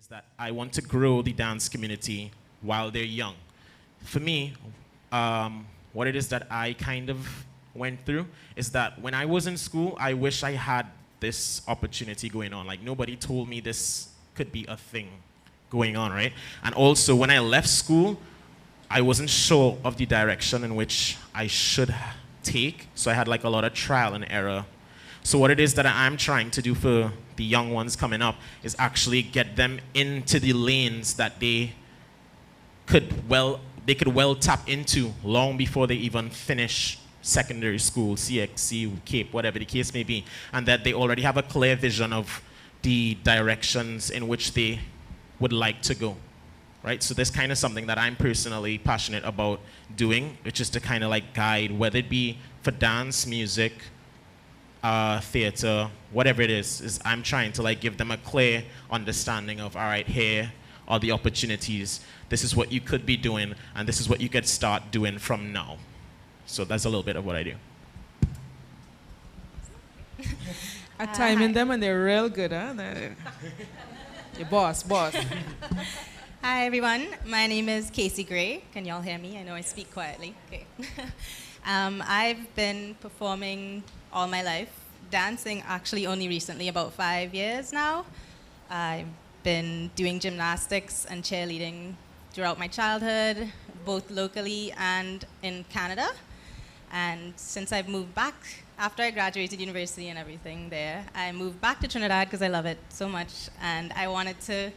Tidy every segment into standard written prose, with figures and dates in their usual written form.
is that I want to grow the dance community while they're young. For me, what it is that I kind of went through is that when I was in school, I wish I had this opportunity going on. Like nobody told me this could be a thing going on, right? And also when I left school, I wasn't sure of the direction in which I should take. So I had like a lot of trial and error. So what it is that I'm trying to do for the young ones coming up is actually get them into the lanes that they could well tap into long before they even finish secondary school, CXC, CAPE, whatever the case may be, and that they already have a clear vision of the directions in which they would like to go, right? So this kind of something that I'm personally passionate about doing, which is to kind of like guide, whether it be for dance, music, theater, whatever it is I'm trying to like give them a clear understanding of, all right, here are the opportunities, this is what you could be doing, and this is what you could start doing from now. So that's a little bit of what I do. I'm timing them and they're real good, huh? Your boss. Hi everyone, my name is Casey Gray. Can y'all hear me? I know I speak quietly. Okay. I've been performing all my life, dancing actually only recently, about 5 years now. I've been doing gymnastics and cheerleading throughout my childhood, both locally and in Canada. And since I've moved back, after I graduated university and everything there, I moved back to Trinidad because I love it so much, and I wanted to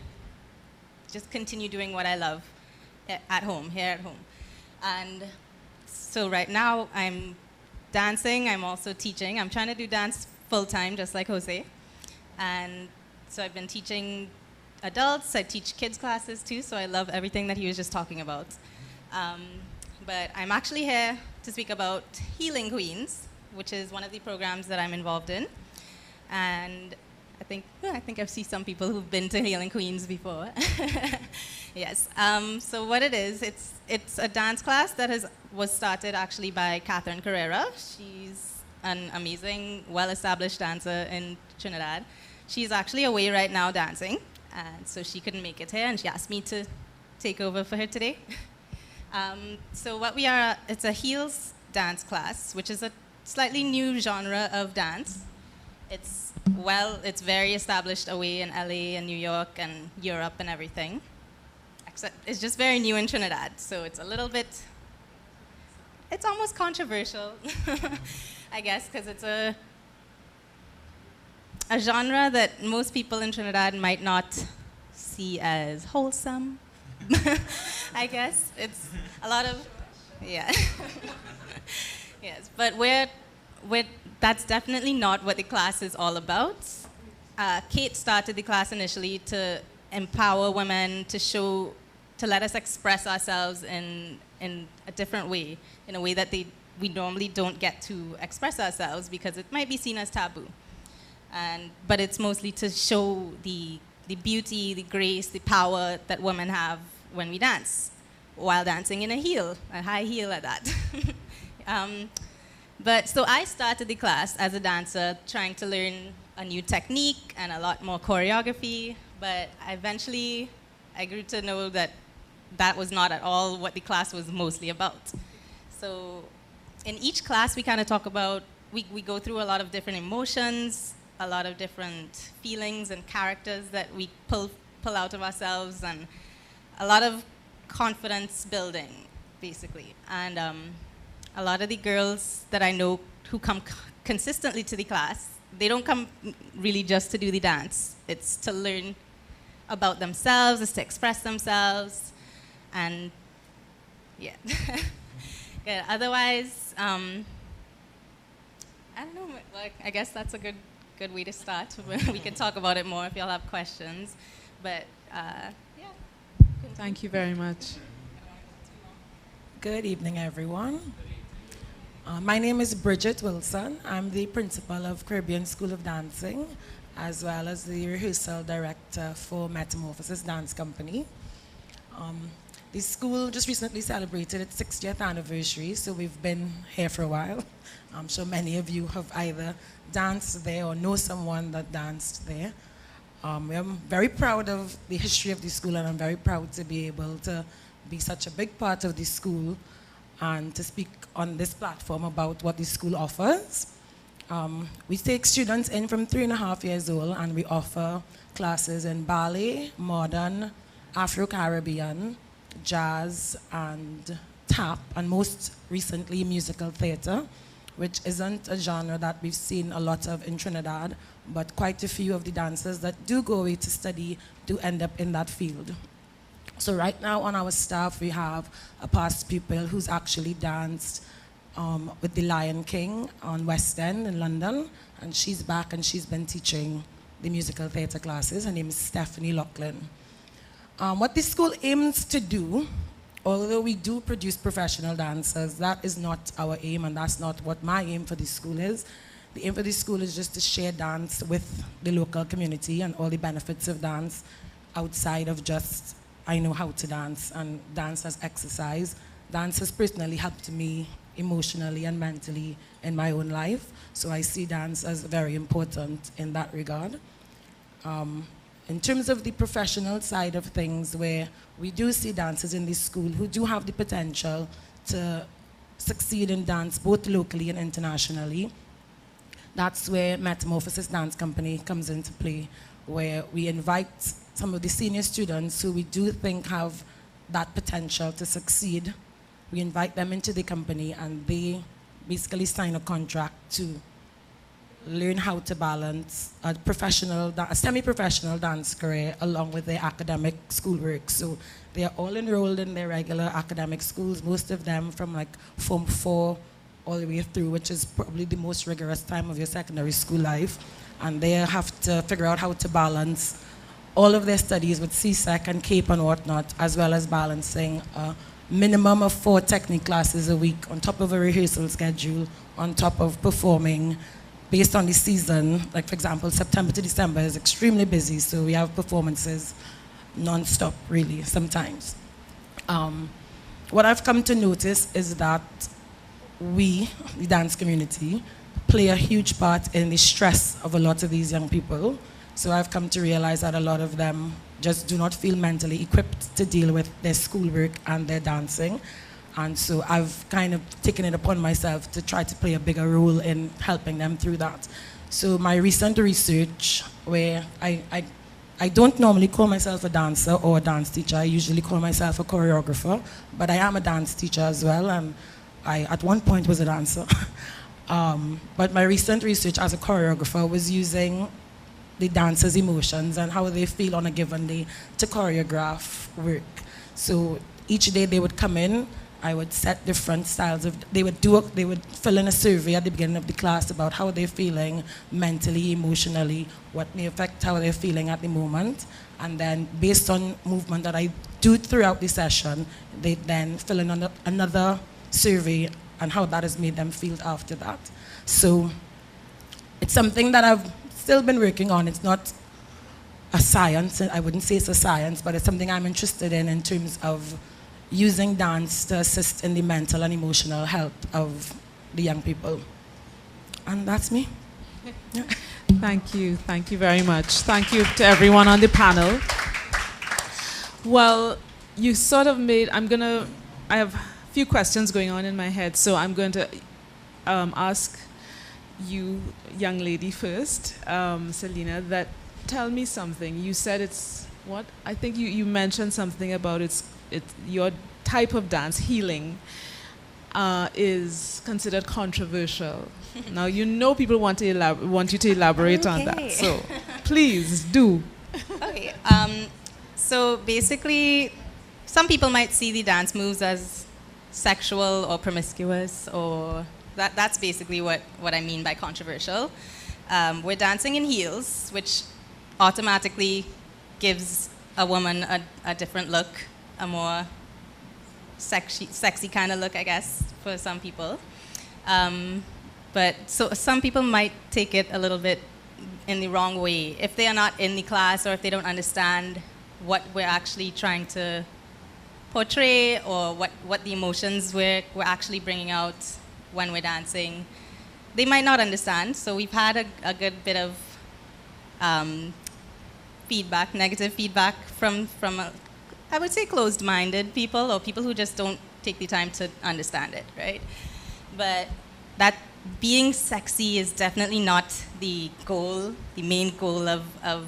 just continue doing what I love at home, here at home. And so right now I'm dancing, I'm also teaching. I'm trying to do dance full-time, just like Jose. And so I've been teaching adults, I teach kids classes too, so I love everything that he was just talking about. But I'm actually here to speak about Healing Queens, which is one of the programs that I'm involved in. And I think I've seen some people who've been to Healing Queens before. Yes. So what it is, it's a dance class that was started actually by Catherine Carrera. She's an amazing, well-established dancer in Trinidad. She's actually away right now dancing, and so she couldn't make it here, and she asked me to take over for her today. So what we are, it's a heels dance class, which is a slightly new genre of dance. It's very established away in LA and New York and Europe and everything. Except it's just very new in Trinidad, so it's a little bit, it's almost controversial, I guess, because it's a genre that most people in Trinidad might not see as wholesome. I guess it's a lot of, yeah. Yes, but that's definitely not what the class is all about. Kate started the class initially to empower women, to let us express ourselves in a different way, in a way that we normally don't get to express ourselves because it might be seen as taboo. But it's mostly to show the beauty, the grace, the power that women have when we dance, while dancing in a high heel at that. But so I started the class as a dancer, trying to learn a new technique and a lot more choreography, but eventually I grew to know that that was not at all what the class was mostly about. So in each class we kind of talk about, we go through a lot of different emotions, a lot of different feelings and characters that we pull out of ourselves, and a lot of confidence building, basically. And a lot of the girls that I know who come consistently to the class, they don't come really just to do the dance. It's to learn about themselves, it's to express themselves, and yeah. Good. Otherwise, I don't know, like, I guess that's a good way to start. We can talk about it more if y'all have questions, but yeah. Thank you very much. Good evening, everyone. My name is Bridget Wilson. I'm the principal of Caribbean School of Dancing, as well as the rehearsal director for Metamorphosis Dance Company. The school just recently celebrated its 60th anniversary, so we've been here for a while. I'm sure many of you have either danced there or know someone that danced there. I'm very proud of the history of the school, and I'm very proud to be able to be such a big part of the school and to speak on this platform about what the school offers. We take students in from 3.5 years old, and we offer classes in ballet, modern, Afro-Caribbean, jazz, and tap, and most recently musical theater, which isn't a genre that we've seen a lot of in Trinidad, but quite a few of the dancers that do go away to study do end up in that field. So right now on our staff, we have a past pupil who's actually danced with the Lion King on West End in London, and she's back and she's been teaching the musical theater classes. Her name is Stephanie Lachlan. What the school aims to do, although we do produce professional dancers, that is not our aim, and that's not what my aim for the school is. The aim for the school is just to share dance with the local community and all the benefits of dance outside of just, I know how to dance, and dance as exercise. Dance has personally helped me emotionally and mentally in my own life, so I see dance as very important in that regard. In terms of the professional side of things, where we do see dancers in this school who do have the potential to succeed in dance both locally and internationally, that's where Metamorphosis Dance Company comes into play, where we invite some of the senior students who we do think have that potential to succeed. We invite them into the company, and they basically sign a contract to learn how to balance a semi-professional dance career along with their academic schoolwork. So they are all enrolled in their regular academic schools, most of them from like Form 4 all the way through, which is probably the most rigorous time of your secondary school life. And they have to figure out how to balance all of their studies with CSEC and CAPE and whatnot, as well as balancing a minimum of 4 technique classes a week on top of a rehearsal schedule, on top of performing based on the season. Like, for example, September to December is extremely busy, so we have performances non-stop, really, sometimes. What I've come to notice is that we, the dance community, play a huge part in the stress of a lot of these young people. So I've come to realize that a lot of them just do not feel mentally equipped to deal with their schoolwork and their dancing. And so I've kind of taken it upon myself to try to play a bigger role in helping them through that. So my recent research, where I don't normally call myself a dancer or a dance teacher, I usually call myself a choreographer, but I am a dance teacher as well, and I at one point was a dancer. But my recent research as a choreographer was using the dancers' emotions and how they feel on a given day to choreograph work. So each day they would come in, I would set different styles of, they would fill in a survey at the beginning of the class about how they're feeling mentally, emotionally, what may affect how they're feeling at the moment. And then based on movement that I do throughout the session, they then fill in another survey and how that has made them feel after that. So it's something that I've still been working on. It's not a science, I wouldn't say it's a science, but it's something I'm interested in terms of using dance to assist in the mental and emotional health of the young people. And that's me. Yeah. Thank you very much. Thank you to everyone on the panel. Well, you sort of made, I have a few questions going on in my head, so I'm going to ask you, young lady first, Selena, that tell me something. You said it's, what? I think you mentioned something about your type of dance, healing, is considered controversial. Now, you know people want you to elaborate on that, so please do. Okay, so basically, some people might see the dance moves as sexual or promiscuous, or that's basically what I mean by controversial. We're dancing in heels, which automatically gives a woman a different look, a more sexy kind of look, I guess, for some people. But so some people might take it a little bit in the wrong way. If they are not in the class, or if they don't understand what we're actually trying to portray, or what the emotions we're actually bringing out when we're dancing, they might not understand. So we've had a good bit of feedback, negative feedback from I would say closed-minded people, or people who just don't take the time to understand it, right? But that being sexy is definitely not the goal, the main goal of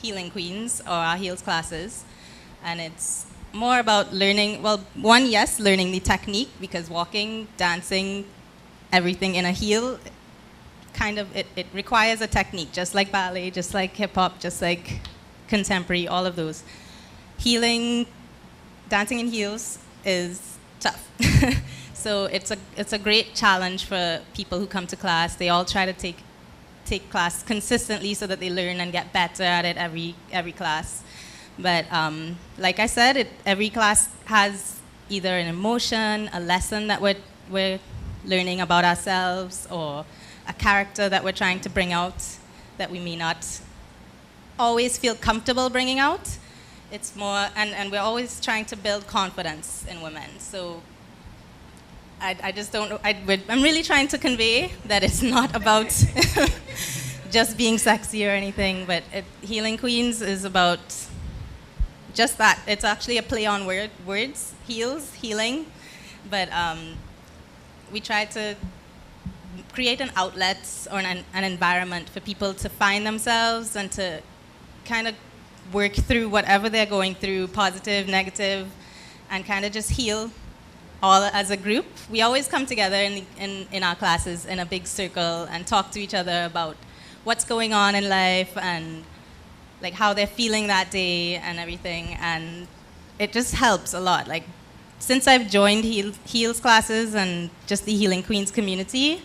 Healing Queens or our heels classes. And it's more about learning, well, one, yes, learning the technique, because walking, dancing, everything in a heel, it requires a technique, just like ballet, just like hip-hop, just like contemporary, all of those. Dancing in heels is tough. So it's a great challenge for people who come to class. They all try to take class consistently so that they learn and get better at it every class. But like I said, every class has either an emotion, a lesson that we're learning about ourselves, or a character that we're trying to bring out that we may not always feel comfortable bringing out. It's more, and we're always trying to build confidence in women. So I just don't know, I'm really trying to convey that it's not about just being sexy or anything, but Healing Queens is about just that. It's actually a play on words, heels, healing, but we try to create an outlet or an environment for people to find themselves and to kind of work through whatever they're going through, positive, negative, and kind of just heal all as a group. We always come together in our classes in a big circle and talk to each other about what's going on in life and like how they're feeling that day and everything, and it just helps a lot. Like, since I've joined heels classes and just the Healing Queens community,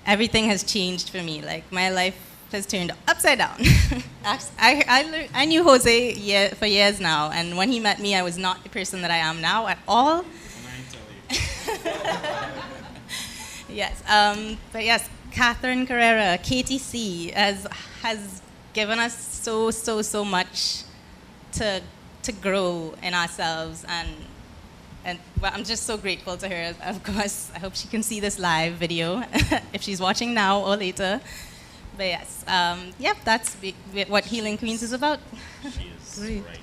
everything has changed for me. Like, my life has turned upside down. I knew Jose for years now, and when he met me, I was not the person that I am now at all. Yes, but yes, Catherine Carrera, KTC, has given us so much to grow in ourselves, and well, I'm just so grateful to her. Of course, I hope she can see this live video if she's watching now or later. But yes, yep, that's what Healing Queens is about. She is Great. right.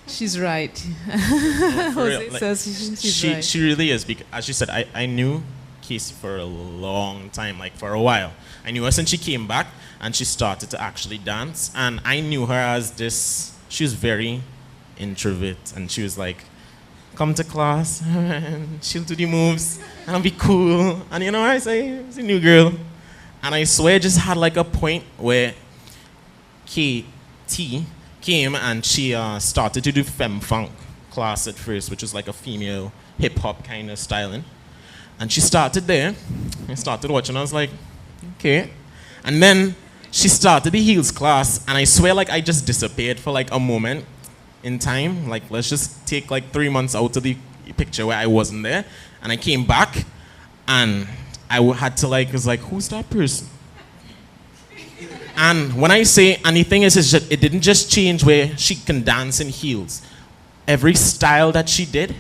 She's right. No, for real, Jose like, says she's right. she really is, because as she said, I knew Casey for a long time, like for a while. I knew her since she came back and she started to actually dance, and I knew her as this, she was very introvert, and she was like, come to class and she'll do the moves and I'll be cool, and you know, I say, it's a new girl. And I swear I just had like a point where KT came and she started to do femme funk class at first, which was like a female hip-hop kind of styling. And she started there. I started watching. I was like, okay. And then she started the heels class, and I swear like I just disappeared for like a moment in time. Like, let's just take like 3 months out of the picture where I wasn't there. And I came back, and I had to like, was like, who's that person? And when I say, and the thing is just, it didn't just change where she can dance in heels. Every style that she did,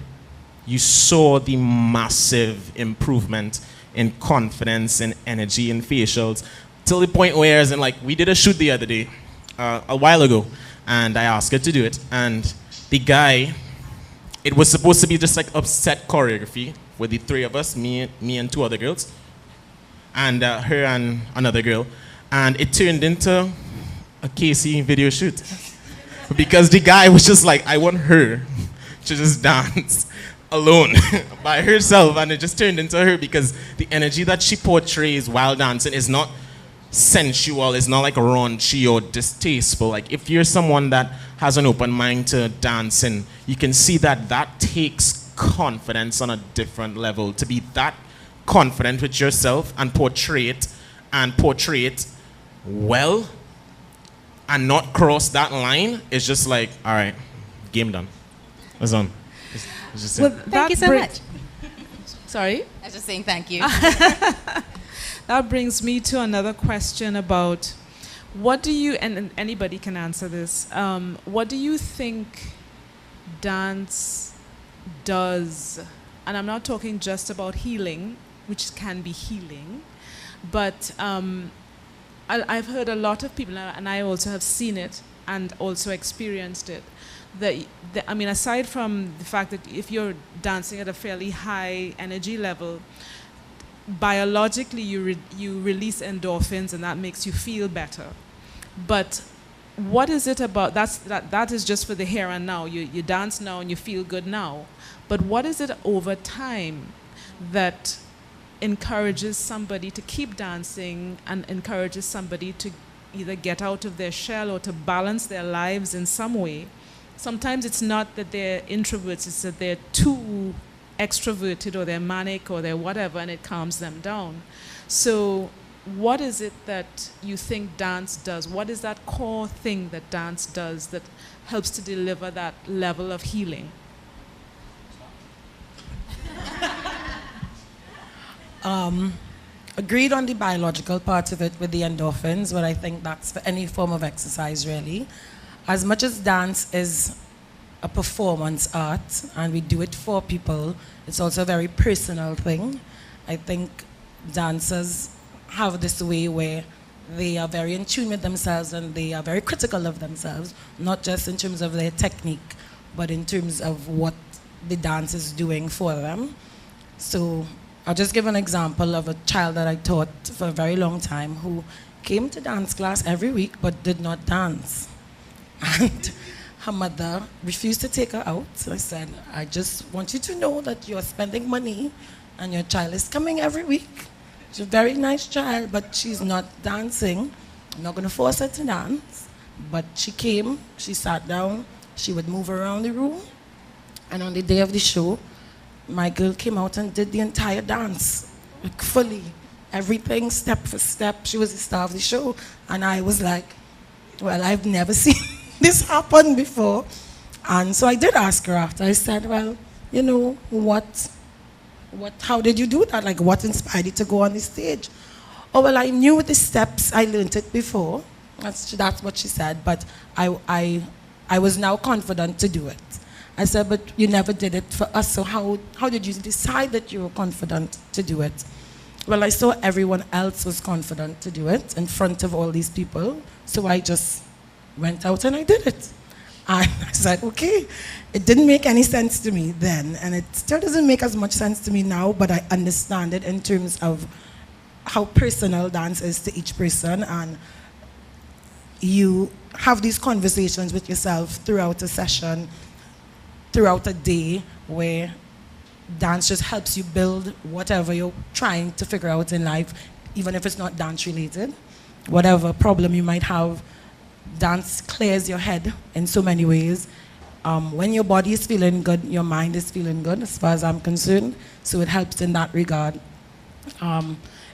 you saw the massive improvement in confidence and energy and facials, till the point where, as in, like, we did a shoot the other day, a while ago, and I asked her to do it, and the guy, it was supposed to be just like upset choreography with the three of us, me and two other girls, and her and another girl, and it turned into a Casey video shoot. Because the guy was just like, I want her to just dance alone by herself, and it just turned into her, because the energy that she portrays while dancing is not sensual, it's not like raunchy or distasteful. Like, if you're someone that has an open mind to dancing, you can see that that takes confidence on a different level. To be that confident with yourself and portray it well and not cross that line is just like, all right, game done. It's on. It's just it. Thank you so much. Sorry? I was just saying thank you. That brings me to another question about what do you, and anybody can answer this, what do you think dance does? And I'm not talking just about healing, which can be healing, but I've heard a lot of people, and I also have seen it, and also experienced it, I mean, aside from the fact that if you're dancing at a fairly high energy level, biologically you release endorphins and that makes you feel better. But what is it about, that is just for the here and now. You dance now and you feel good now. But what is it over time that encourages somebody to keep dancing and encourages somebody to either get out of their shell or to balance their lives in some way? Sometimes it's not that they're introverts, it's that they're too extroverted or they're manic or they're whatever, and it calms them down. So what is it that you think dance does? What is that core thing that dance does that helps to deliver that level of healing? Agreed on the biological part of it with the endorphins, but I think that's for any form of exercise, really. As much as dance is a performance art and we do it for people, it's also a very personal thing. I think dancers have this way where they are very in tune with themselves and they are very critical of themselves, not just in terms of their technique, but in terms of what the dance is doing for them. So I'll just give an example of a child that I taught for a very long time who came to dance class every week but did not dance. And her mother refused to take her out. So I said, I just want you to know that you're spending money and your child is coming every week. She's a very nice child, but she's not dancing. I'm not going to force her to dance. But she came, she sat down, she would move around the room. And on the day of the show, my girl came out and did the entire dance, like fully. Everything, step for step. She was the star of the show. And I was like, well, I've never seen this happen before. And so I did ask her after. I said, well, you know, how did you do that? Like, what inspired you to go on the stage? Oh, well, I knew the steps. I learned it before. That's what she said. But I was now confident to do it. I said, but you never did it for us. So how did you decide that you were confident to do it? Well, I saw everyone else was confident to do it in front of all these people. So I just went out and I did it. And I said, okay, it didn't make any sense to me then, and it still doesn't make as much sense to me now, but I understand it in terms of how personal dance is to each person, and you have these conversations with yourself throughout a session, throughout a day, where dance just helps you build whatever you're trying to figure out in life, even if it's not dance related. Whatever problem you might have, dance clears your head in so many ways. When your body is feeling good, your mind is feeling good, as far as I'm concerned. So it helps in that regard.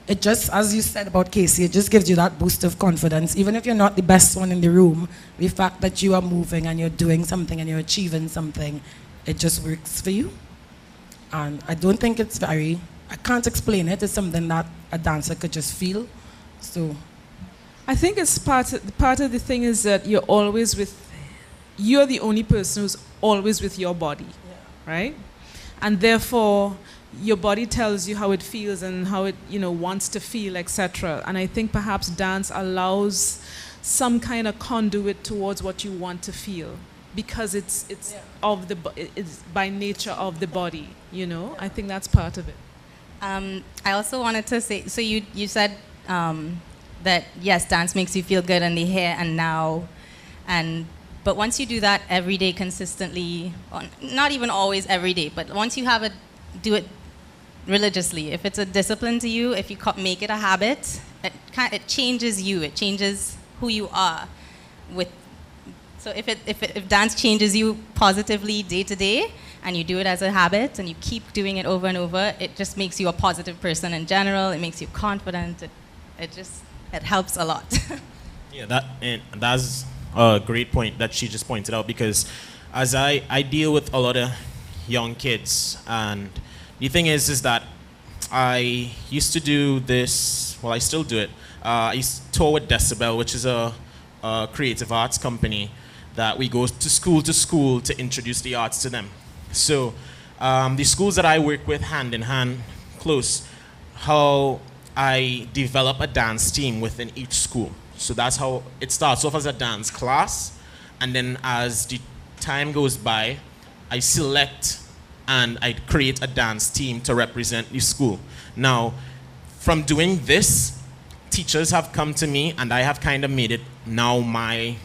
It just, as you said about Casey, it just gives you that boost of confidence. Even if you're not the best one in the room, the fact that you are moving and you're doing something and you're achieving something, it just works for you. And I don't think it's I can't explain it. It's something that a dancer could just feel. So I think it's part of the thing is that you're the only person who's always with your body, right? And therefore, your body tells you how it feels and how it, wants to feel, etc. And I think perhaps dance allows some kind of conduit towards what you want to feel, because it's by nature of the body, I think that's part of it. I also wanted to say, so you said that yes, dance makes you feel good in the here and now, but once you do that every day consistently, not even always every day, but once you do it religiously, if it's a discipline to you, if you make it a habit, it changes you, it changes who you are. So if dance changes you positively day to day, and you do it as a habit, and you keep doing it over and over, it just makes you a positive person in general. It makes you confident. It helps a lot. Yeah, that's a great point that she just pointed out, because as I deal with a lot of young kids, and the thing is that I used to do this, well, I still do it. I used to tour with Decibel, which is a creative arts company that we go to school to introduce the arts to them. So the schools that I work with hand in hand, close, how I develop a dance team within each school. So that's how it starts off as a dance class, And then as the time goes by, I select and I create a dance team to represent the school. Now, from doing this, teachers have come to me and I have kind of made it now my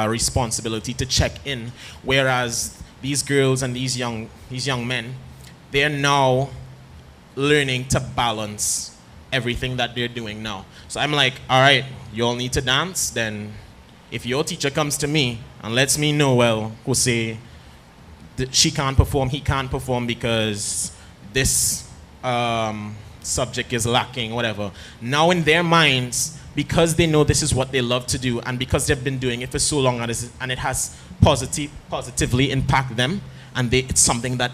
responsibility to check in. Whereas these girls and these young men, they're now learning to balance everything that they're doing now. So I'm like, all right, you all need to dance. Then if your teacher comes to me and lets me know, well, Jose, she can't perform, he can't perform because this subject is lacking, whatever. Now in their minds, because they know this is what they love to do and because they've been doing it for so long and it has positively impacted them and it's something that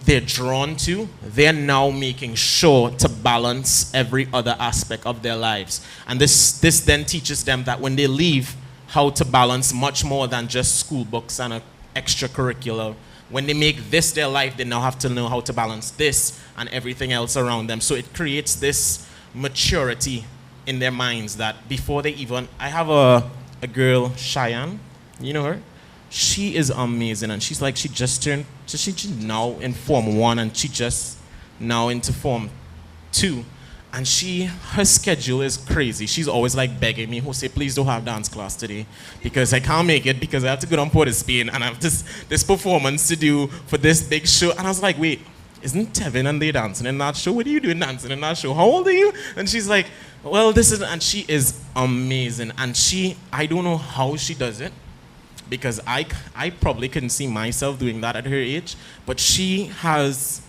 they're drawn to, they're now making sure to balance every other aspect of their lives. And this then teaches them that when they leave, how to balance much more than just school books and a extracurricular. When they make this their life, they now have to know how to balance this and everything else around them. So it creates this maturity in their minds that before they even... I have a girl, Cheyenne, you know her? She is amazing, and she's like, she just turned, she's now in Form 1, and she just now into Form 2. And her schedule is crazy. She's always like begging me, Jose, please don't have dance class today because I can't make it because I have to go down Port of Spain and I have this performance to do for this big show. And I was like, wait, isn't Tevin and they dancing in that show? What are you doing dancing in that show? How old are you? And she's like, well, and she is amazing. And I don't know how she does it, because I probably couldn't see myself doing that at her age, but she has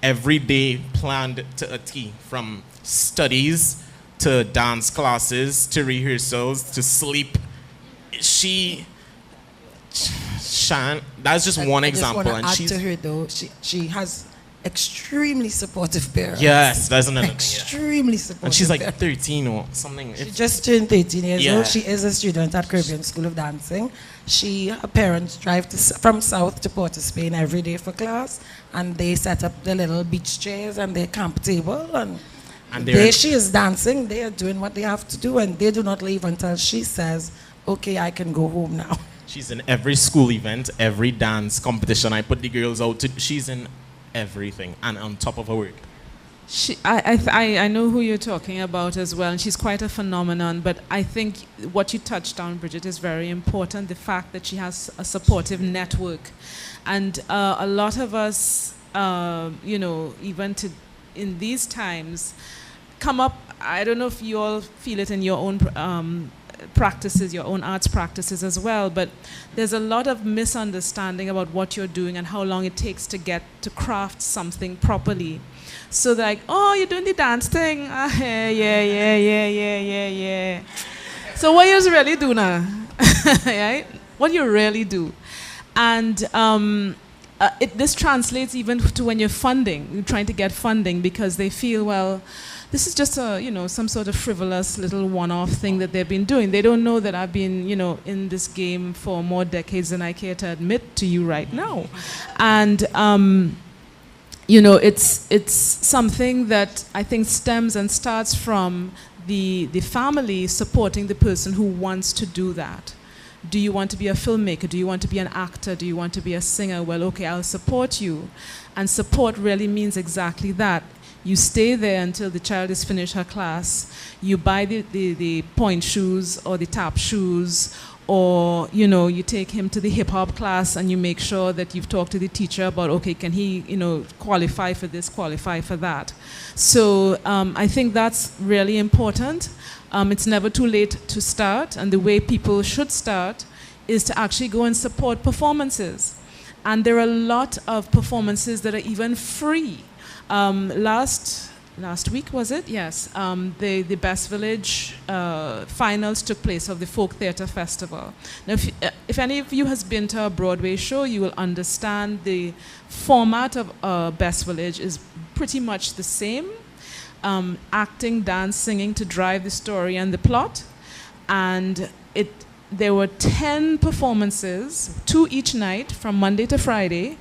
every day planned to a T, from studies to dance classes to rehearsals to sleep. That's just one example. I just want to add to her though, she has extremely supportive parents. Yes, that's another thing. Extremely supportive. And she's like parents. 13 or something. She just turned 13 years Yeah. old. She is a student at Caribbean School of Dancing. Her parents drive from South to Port of Spain every day for class, and they set up the little beach chairs and their camp table, and there she is dancing. They are doing what they have to do, and they do not leave until she says, okay, I can go home now. She's in every school event, every dance competition I put the girls out to. She's in everything and on top of her work. I know who you're talking about as well, and she's quite a phenomenon, but I think what you touched on, Bridget, is very important, the fact that she has a supportive network. And a lot of us, even in these times, come up, I don't know if you all feel it in your own practices, your own arts practices as well, but there's a lot of misunderstanding about what you're doing and how long it takes to craft something properly. So like, oh, you're doing the dance thing? Yeah. So what you really do now? Right? What you really do? And this translates even to when you're trying to get funding, because they feel, well, this is just some sort of frivolous little one-off thing that they've been doing. They don't know that I've been, in this game for more decades than I care to admit to you right now. And, it's something that I think stems and starts from the family supporting the person who wants to do that. Do you want to be a filmmaker? Do you want to be an actor? Do you want to be a singer? Well, okay, I'll support you. And support really means exactly that. You stay there until the child is finished her class. You buy the point shoes or the tap shoes, or you take him to the hip hop class and you make sure that you've talked to the teacher about, okay, can he qualify for this, qualify for that. So I think that's really important. It's never too late to start, and the way people should start is to actually go and support performances. And there are a lot of performances that are even free. Last week, was it? Yes. The Best Village finals took place of the Folk Theatre Festival. Now, if any of you has been to a Broadway show, you will understand the format of Best Village is pretty much the same. Acting, dance, singing to drive the story and the plot. And there were 10 performances, 2 each night from Monday to Friday,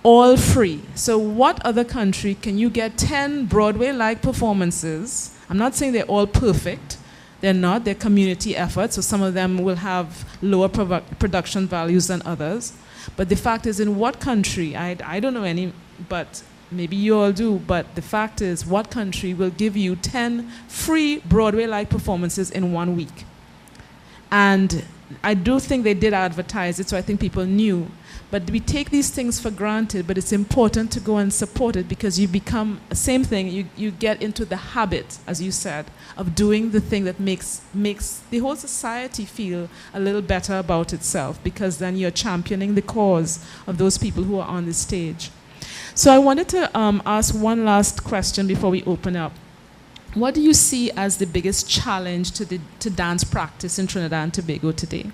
all free. So what other country can you get 10 Broadway-like performances? I'm not saying they're all perfect. They're not. They're community efforts, so some of them will have lower production values than others. But the fact is, in what country, I don't know any, but maybe you all do, but the fact is, what country will give you 10 free Broadway-like performances in 1 week? And I do think they did advertise it, so I think people knew. But we take these things for granted, but it's important to go and support it because you become, same thing, you get into the habit, as you said, of doing the thing that makes the whole society feel a little better about itself, because then you're championing the cause of those people who are on the stage. So I wanted to ask one last question before we open up. What do you see as the biggest challenge to dance practice in Trinidad and Tobago today?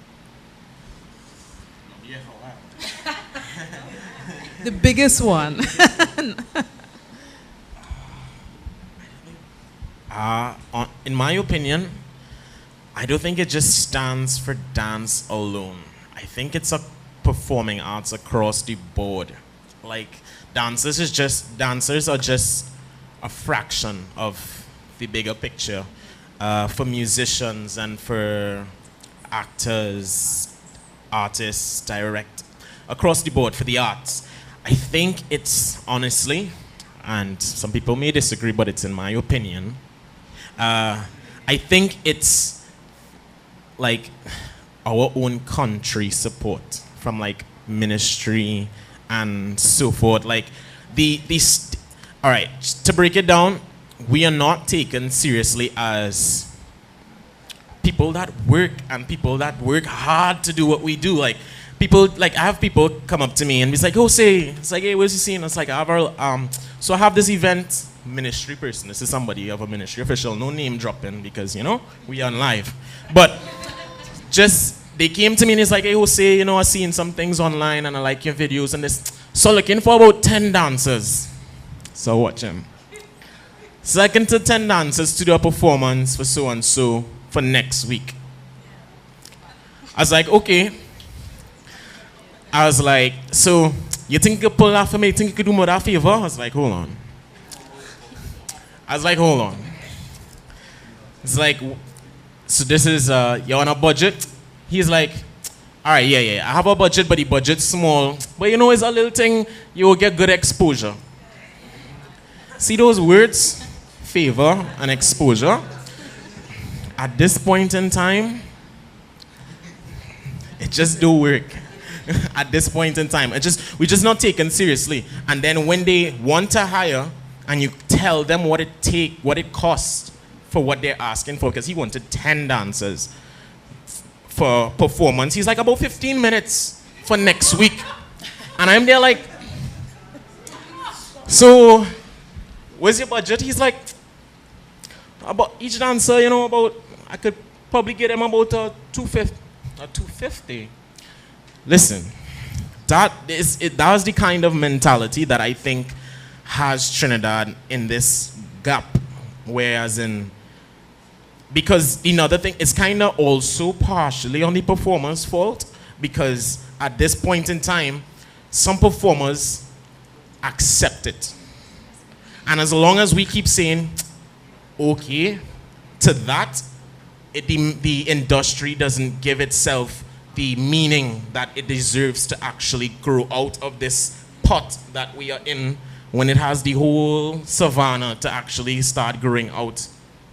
The biggest one. In my opinion, I don't think it just stands for dance alone. I think it's a performing arts across the board. Like, dancers are just a fraction of the bigger picture. For musicians and for actors, artists, across the board for the arts. I think it's honestly, and some people may disagree, but it's in my opinion, I think it's like our own country support from like ministry and so forth. Like all right, to break it down, we are not taken seriously as people that work and people that work hard to do what we do. Like people, like I have people come up to me and be like, "Oh, say," it's like, "Hey, where's you seeing?" It's like, so I have this event, ministry person. This is somebody of a ministry official. No name dropping because we are on live, but just they came to me and it's like, "Hey, Jose, I seen some things online and I like your videos and this. So looking for about 10 dancers. So watch him. Second to 10 dancers to do a performance for so and so for next week." I was like, okay. I was like, so you think you could pull that for me? You think you could do more that favor? I was like, hold on. It's like, so this is, you're on a budget? He's like, all right, yeah, I have a budget, but the budget's small. But it's a little thing, you will get good exposure. See those words? Favor and exposure. At this point in time, it just don't work. At this point in time, we're just not taken seriously. And then when they want to hire, and you tell them what it costs for what they're asking for, because he wanted 10 dancers for performance. He's like, about 15 minutes for next week. And I'm there like, so where's your budget? He's like, about each dancer, I could probably get him about a 250. Listen, that was the kind of mentality that I think has Trinidad in this gap. Because another thing, it's kind of also partially on the performer's fault, because at this point in time, some performers accept it. And as long as we keep saying, okay, to that, the industry doesn't give itself the meaning that it deserves to actually grow out of this pot that we are in, when it has the whole savanna to actually start growing out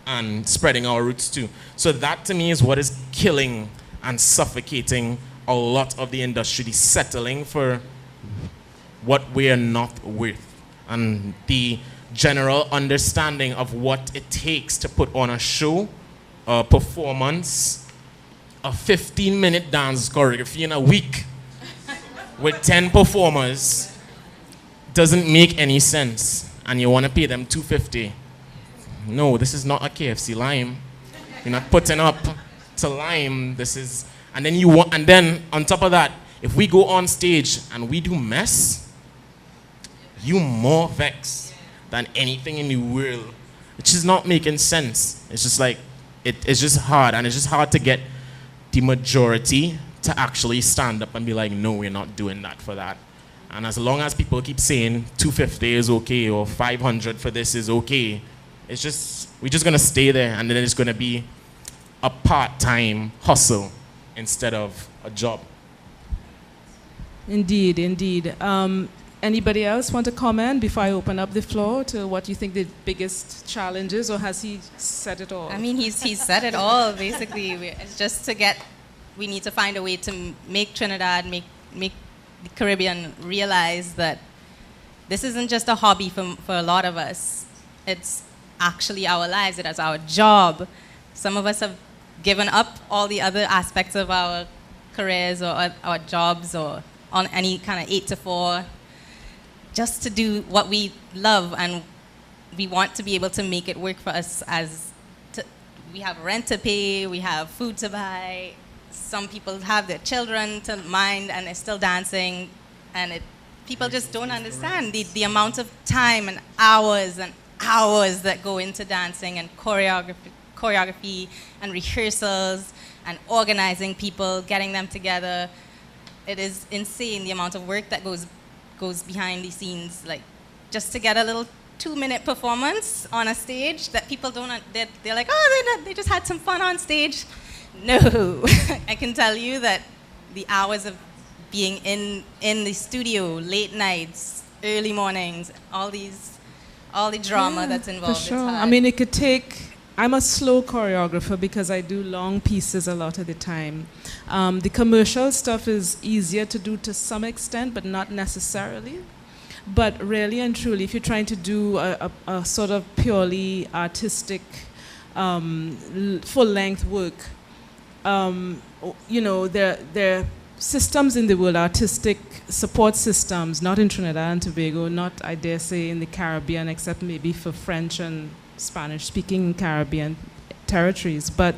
and spreading our roots too. So that to me is what is killing and suffocating a lot of the industry, the settling for what we are not worth, and the general understanding of what it takes to put on a show, a performance, a 15-minute dance choreography in a week with 10 performers doesn't make any sense, and you want to pay them $250. No, this is not a KFC Lime. You're not putting up to Lime. And then on top of that, if we go on stage and we do mess, you more vex than anything in the world. It's just not making sense. It's just like, it's just hard, and it's just hard to get the majority to actually stand up and be like, no, we're not doing that for that. And as long as people keep saying $250 is okay, or $500 for this is okay, we're just gonna stay there, and then it's gonna be a part-time hustle instead of a job. Indeed, indeed. Anybody else want to comment before I open up the floor to what you think the biggest challenge is, or has he said it all? I mean, he's said it all, basically. It's just we need to find a way to make Trinidad, make the Caribbean realize that this isn't just a hobby for a lot of us. It's actually our lives. It is our job. Some of us have given up all the other aspects of our careers or our jobs or on any kind of 8 to 4 just to do what we love, and we want to be able to make it work for us. We have rent to pay, we have food to buy. Some people have their children to mind and they're still dancing, and people just don't understand the amount of time and hours that go into dancing and choreography and rehearsals and organizing people, getting them together. It is insane the amount of work that goes behind the scenes, like just to get a little 2-minute performance on a stage that people don't, they're like, oh, they just had some fun on stage. No, I can tell you that the hours of being in the studio, late nights, early mornings, all the drama that's involved. For sure. It's hard. I mean, it could take. I'm a slow choreographer because I do long pieces a lot of the time. The commercial stuff is easier to do to some extent, but not necessarily. But really and truly, if you're trying to do a sort of purely artistic, full-length work, there are systems in the world, artistic support systems, not in Trinidad and Tobago, not, I dare say, in the Caribbean, except maybe for French and Spanish-speaking Caribbean territories. But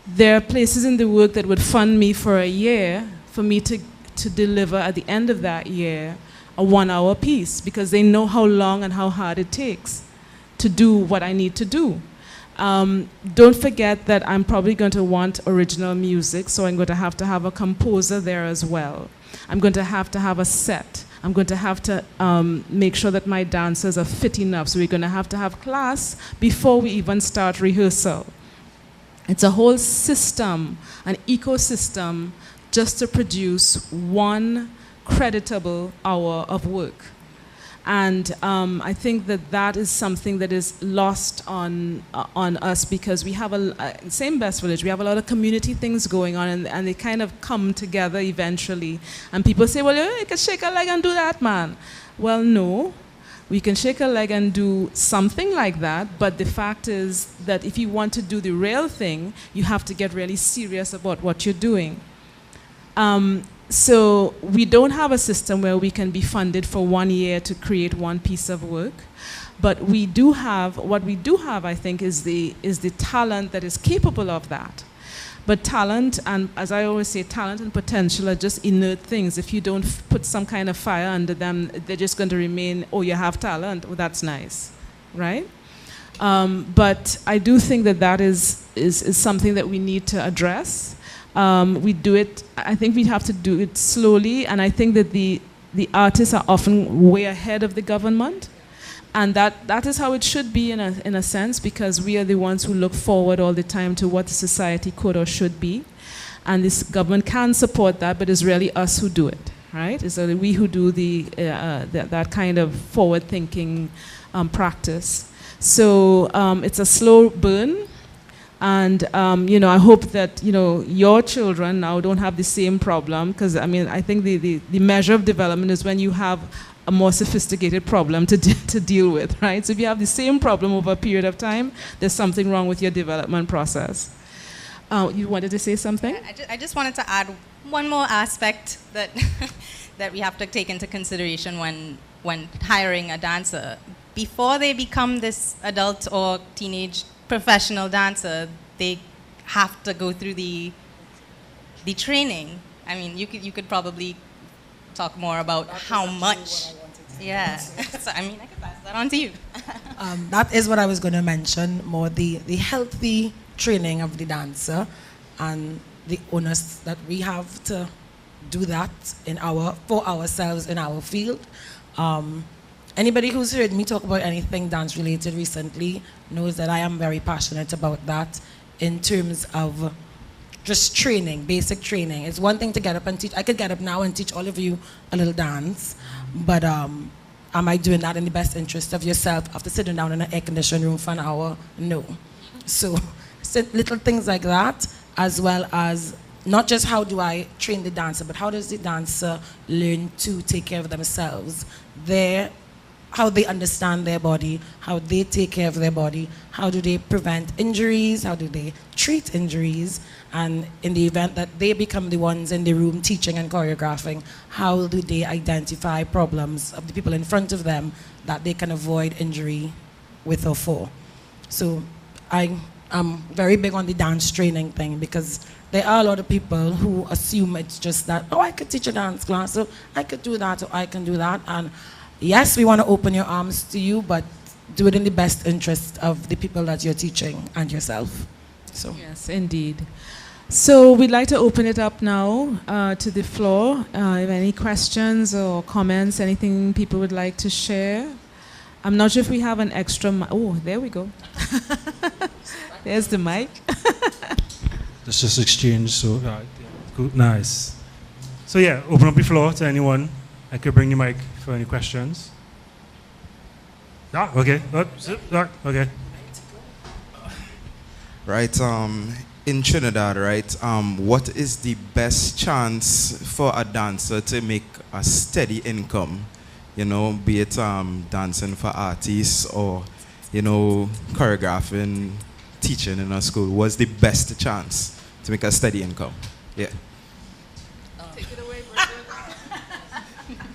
there are places in the work that would fund me for a year for me to deliver at the end of that year a 1-hour piece, because they know how long and how hard it takes to do what I need to do. Don't forget that I'm probably going to want original music, so I'm going to have a composer there as well. I'm going to have a set. I'm going to have to make sure that my dancers are fit enough, so we're going to have class before we even start rehearsal. It's a whole system, an ecosystem, just to produce 1 creditable hour of work. And I think that is something that is lost on us, because we have same Best Village, we have a lot of community things going on, and they kind of come together eventually. And people say, well, you can shake a leg and do that, man. Well, no, we can shake a leg and do something like that, but the fact is that if you want to do the real thing, you have to get really serious about what you're doing. So we don't have a system where we can be funded for 1 year to create 1 piece of work, but what we do have, I think, is the talent that is capable of that. But talent, and as I always say, talent and potential are just inert things. If you don't put some kind of fire under them, they're just going to remain, oh, you have talent, well, that's nice, right? But I do think that is something that we need to address. We do it, I think we have to do it slowly, and I think that the artists are often way ahead of the government, and that is how it should be in a sense, because we are the ones who look forward all the time to what the society could or should be, and this government can support that, but it's really us who do it, right? It's really we who do that kind of forward-thinking practice. So it's a slow burn. And, I hope that, your children now don't have the same problem, because, I mean, I think the measure of development is when you have a more sophisticated problem to deal with, right? So if you have the same problem over a period of time, there's something wrong with your development process. You wanted to say something? I just wanted to add one more aspect that, that we have to take into consideration when hiring a dancer. Before they become this adult or teenage professional dancer, they have to go through the training. I mean, you could probably talk more about how much. Yeah. So I mean, I could pass that on to you. That is what I was going to mention, more the healthy training of the dancer, and the onus that we have to do that for ourselves in our field. Anybody who's heard me talk about anything dance related recently knows that I am very passionate about that. in terms of just training, basic training. It's one thing to get up and teach. I could get up now and teach all of you a little dance, but am I doing that in the best interest of yourself after sitting down in an air-conditioned room for an hour? No. So little things like that, as well as not just how do I train the dancer, but how does the dancer learn to take care of themselves, how they understand their body, how they take care of their body, how do they prevent injuries, how do they treat injuries, and in the event that they become the ones in the room teaching and choreographing, how do they identify problems of the people in front of them that they can avoid injury with or for. So I'm very big on the dance training thing, because there are a lot of people who assume it's just that, oh, I could teach a dance class, so I could do that, or I can do that. And yes, we want to open your arms to you, but do it in the best interest of the people that you're teaching and yourself. So. Yes, indeed. So we'd like to open it up now to the floor. If any questions or comments, anything people would like to share. I'm not sure if we have an extra mic. Oh, there we go. There's the mic. Let's just exchange. So, good, nice. So yeah, open up the floor to anyone. I could bring the mic for any questions. Okay. Okay. Right. In Trinidad, right, what is the best chance for a dancer to make a steady income? You know, be it dancing for artists or, you know, choreographing, teaching in a school. What's the best chance to make a steady income? Yeah. Take it away, Bridget.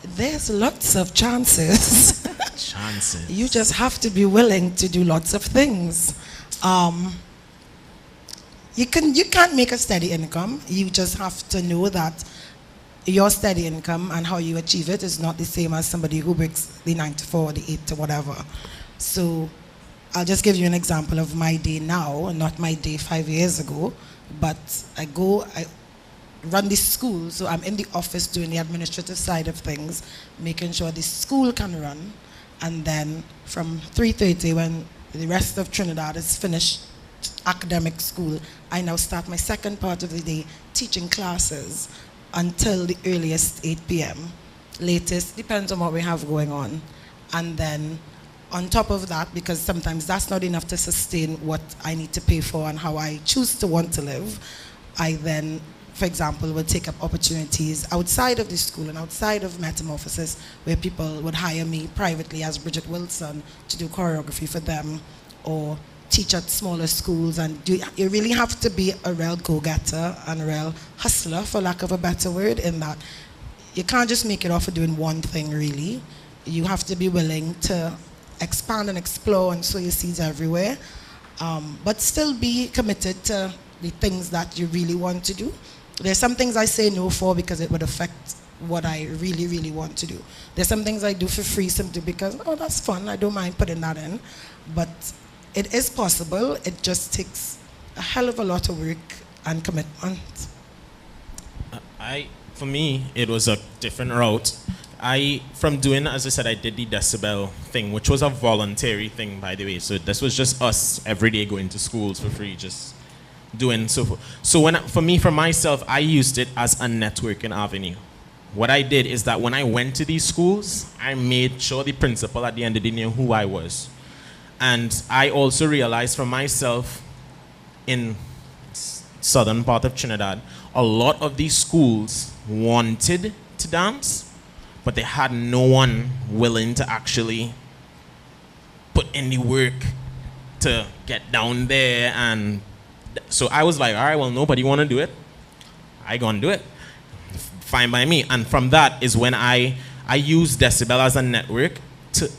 There's lots of chances. Chances. You just have to be willing to do lots of things. You can't make a steady income. You just have to know that your steady income and how you achieve it is not the same as somebody who works the 9 to 4, the 8 to whatever. So I'll just give you an example of my day now, not my day 5 years ago, but I run the school, so I'm in the office doing the administrative side of things, making sure the school can run, and then from 3:30 when the rest of Trinidad is finished academic school, I now start my second part of the day teaching classes until the earliest 8 p.m. Latest, depends on what we have going on. And then on top of that, because sometimes that's not enough to sustain what I need to pay for and how I choose to want to live, I then, for example, will take up opportunities outside of the school and outside of Metamorphosis where people would hire me privately as Bridget Wilson to do choreography for them or teach at smaller schools. And you really have to be a real go-getter and a real hustler, for lack of a better word, in that you can't just make it off of doing one thing, really. You have to be willing to expand and explore and sow your seeds everywhere, but still be committed to the things that you really want to do. There's some things I say no for because it would affect what I really, really want to do. There's some things I do for free simply because, oh, that's fun, I don't mind putting that in. But it is possible, it just takes a hell of a lot of work and commitment. For me, it was a different route. From doing, as I said, I did the Decibel thing, which was a voluntary thing, by the way. So this was just us every day going to schools for free, just doing so forth. So for myself, I used it as a networking avenue. What I did is that when I went to these schools, I made sure the principal at the end of the day knew who I was. And I also realized for myself in southern part of Trinidad, a lot of these schools wanted to dance, but they had no one willing to actually put in the work to get down there. And so I was like, all right, well, nobody want to do it. I gonna do it. Fine by me. And from that is when I used Decibel as a network,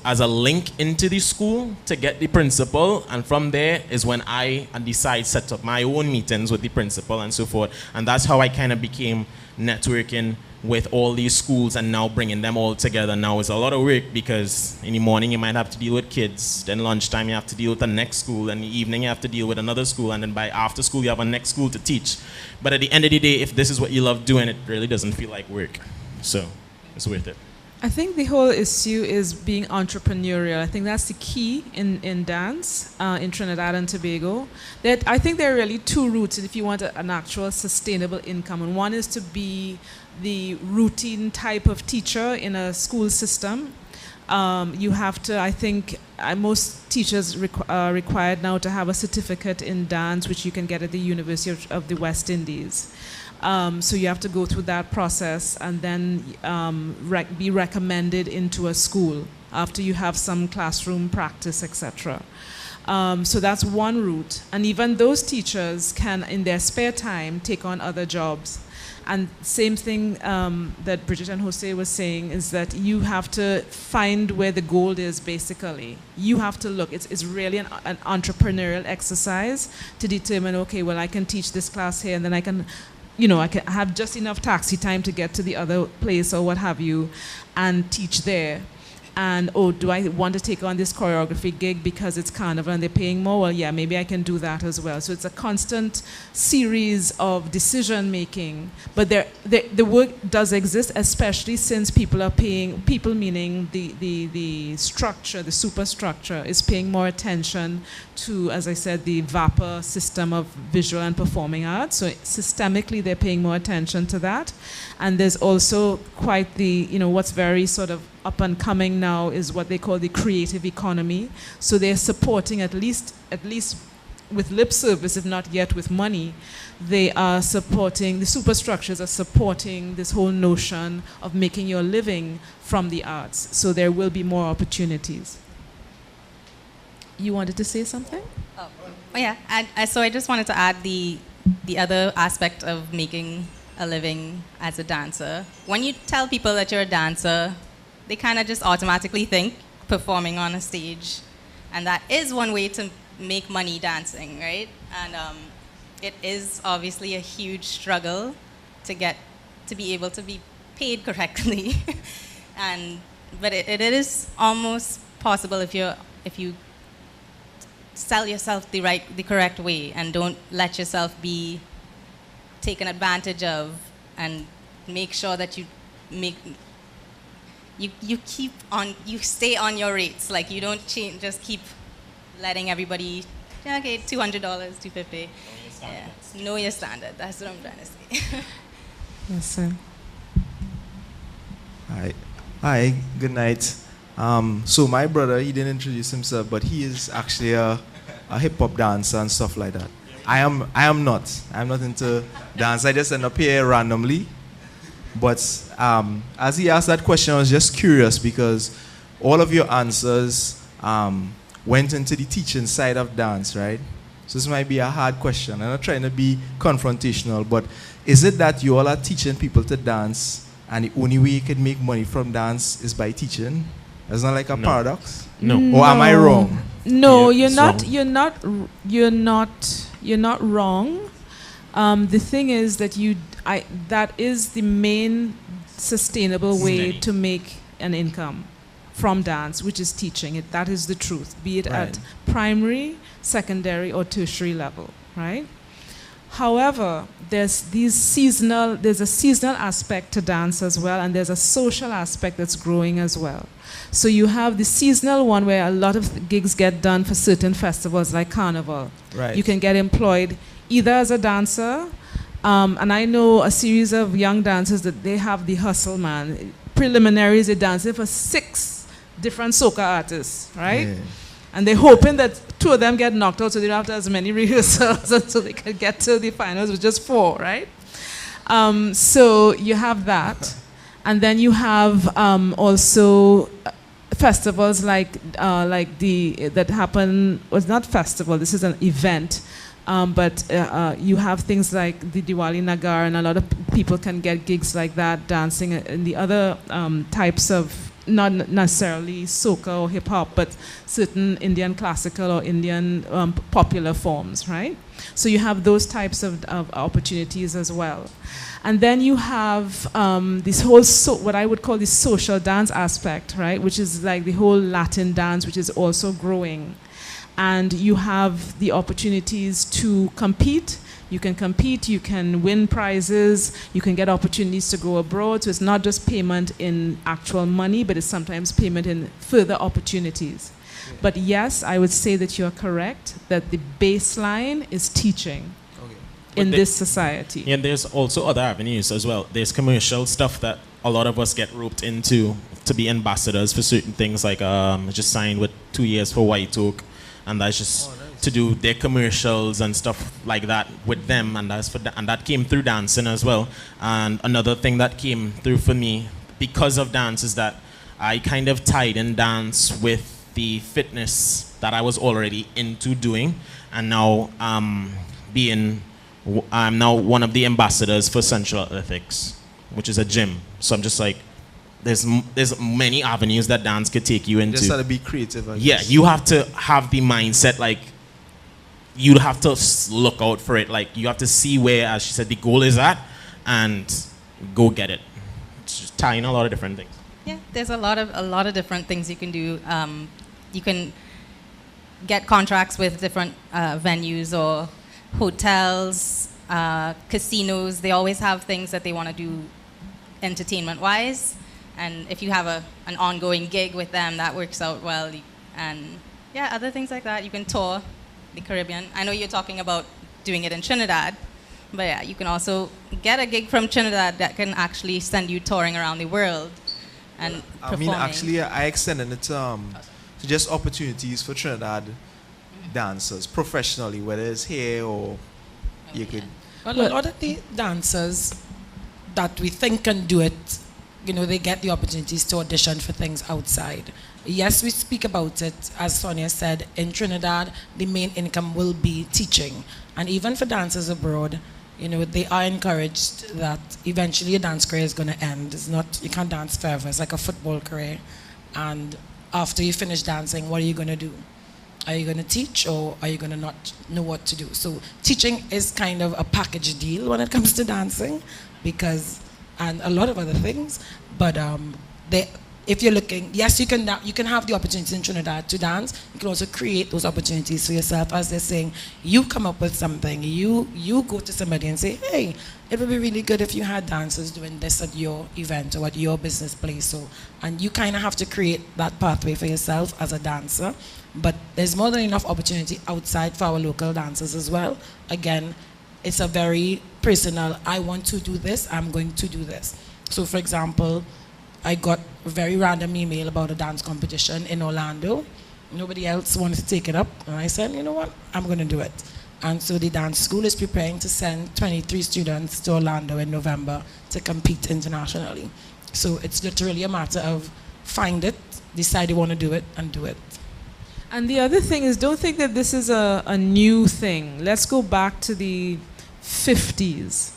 as a link into the school to get the principal. And from there is when I decide set up my own meetings with the principal and so forth. And that's how I kind of became networking with all these schools and now bringing them all together. Now it's a lot of work because in the morning you might have to deal with kids, then lunchtime you have to deal with the next school, and in the evening you have to deal with another school, and then by after school you have a next school to teach. But at the end of the day, if this is what you love doing, it really doesn't feel like work. So it's worth it. I think the whole issue is being entrepreneurial. I think that's the key in dance in Trinidad and Tobago. I think there are really two routes if you want an actual sustainable income. And one is to be the routine type of teacher in a school system. You have to, I think, most teachers are required now to have a certificate in dance, which you can get at the University of the West Indies. So you have to go through that process and then be recommended into a school after you have some classroom practice, etc. So that's one route. And even those teachers can, in their spare time, take on other jobs. And same thing that Bridget and Jose was saying is that you have to find where the gold is, basically. You have to look. It's really an entrepreneurial exercise to determine, okay, well, I can teach this class here, and then I can have just enough taxi time to get to the other place or what have you and teach there. And, do I want to take on this choreography gig because it's carnival and they're paying more? Well, yeah, maybe I can do that as well. So it's a constant series of decision making. But the work does exist, especially since people are paying, people meaning the structure, the superstructure, is paying more attention to, as I said, the VAPA system of visual and performing arts. So systemically, they're paying more attention to that. And there's also quite the, what's very sort of up and coming now is what they call the creative economy. So they're supporting at least with lip service, if not yet with money, they are supporting, the superstructures are supporting this whole notion of making your living from the arts. So there will be more opportunities. You wanted to say something? Oh yeah, so I just wanted to add the other aspect of making a living as a dancer. When you tell people that you're a dancer, they kind of just automatically think performing on a stage. And that is one way to make money dancing, right? And it is obviously a huge struggle to be able to be paid correctly. But it is almost possible if you sell yourself the correct way and don't let yourself be taken advantage of, and make sure that you stay on your rates. Like, you don't change, just keep letting everybody, okay, $200, $250. Yeah. Know your standard. That's what I'm trying to say. Yes, sir. Hi, good night. So my brother, he didn't introduce himself, but he is actually a hip-hop dancer and stuff like that. I am not. I'm not into dance. I just end up here randomly. But as he asked that question, I was just curious because all of your answers went into the teaching side of dance, right? So this might be a hard question. I'm not trying to be confrontational, but is it that you all are teaching people to dance and the only way you can make money from dance is by teaching? It's not like a paradox? No. Or am I wrong? No, Yeah, you're not wrong. The thing is that that is the main sustainable way to make an income from dance, which is teaching it. That is the truth, be it at primary, secondary, or tertiary level, right? However, there's a seasonal aspect to dance as well, and there's a social aspect that's growing as well. So you have the seasonal one where a lot of gigs get done for certain festivals like Carnival. Right. You can get employed either as a dancer, and I know a series of young dancers that they have the hustle, man. Preliminaries, they're dancing for 6 different soca artists, right? Yeah. And they're hoping that 2 of them get knocked out so they don't have to have as many rehearsals until they can get to the finals with just 4, right? So you have that. And then you have also festivals that happen, well, it's not festival, this is an event. But you have things like the Diwali Nagar, and a lot of people can get gigs like that, dancing in the other types of, not necessarily soca or hip hop, but certain Indian classical or Indian popular forms, right? So you have those types of opportunities as well. And then you have this whole, what I would call the social dance aspect, right? Which is like the whole Latin dance, which is also growing. And you have the opportunities to compete. You can compete, you can win prizes, you can get opportunities to go abroad. So it's not just payment in actual money, but it's sometimes payment in further opportunities. But yes, I would say that you're correct, that the baseline is teaching in this society. And there's also other avenues as well. There's commercial stuff that a lot of us get roped into to be ambassadors for certain things, like just signed with 2 years for White Oak, and that's just to do their commercials and stuff like that with them, and and that came through dancing as well. And another thing that came through for me because of dance is that I kind of tied in dance with the fitness that I was already into doing, and now I'm now one of the ambassadors for Central Athletics, which is a gym. So I'm just like, there's many avenues that dance could take you into. Just got to be creative. Yeah, you have to have the mindset, like, you have to look out for it. Like, you have to see where, as she said, the goal is at, and go get it. It's just tying a lot of different things. Yeah, there's a lot of different things you can do. You can get contracts with different venues or hotels, casinos. They always have things that they want to do entertainment-wise. And if you have an ongoing gig with them, that works out well. And yeah, other things like that. You can tour the Caribbean. I know you're talking about doing it in Trinidad, but yeah, you can also get a gig from Trinidad that can actually send you touring around the world and performing. I mean, actually, I extended it to just opportunities for Trinidad dancers professionally, whether it's here or you could. Well, a lot of the dancers that we think can do it, you know, they get the opportunities to audition for things outside. Yes, we speak about it, as Sonia said, in Trinidad, the main income will be teaching. And even for dancers abroad, you know, they are encouraged that eventually a dance career is going to end. It's not, you can't dance forever. It's like a football career. And after you finish dancing, what are you going to do? Are you going to teach, or are you going to not know what to do? So teaching is kind of a package deal when it comes to dancing, because, and a lot of other things, but if you're looking, yes, you can have the opportunity in Trinidad to dance. You can also create those opportunities for yourself. As they're saying, you come up with something. You go to somebody and say, hey, it would be really good if you had dancers doing this at your event or at your business place. So, and you kind of have to create that pathway for yourself as a dancer. But there's more than enough opportunity outside for our local dancers as well. Again, it's a very personal, I want to do this, I'm going to do this. So for example, I got a very random email about a dance competition in Orlando. Nobody else wanted to take it up. And I said, you know what, I'm going to do it. And so the dance school is preparing to send 23 students to Orlando in November to compete internationally. So it's literally a matter of find it, decide you want to do it, and do it. And the other thing is, don't think that this is a new thing. Let's go back to the 50s.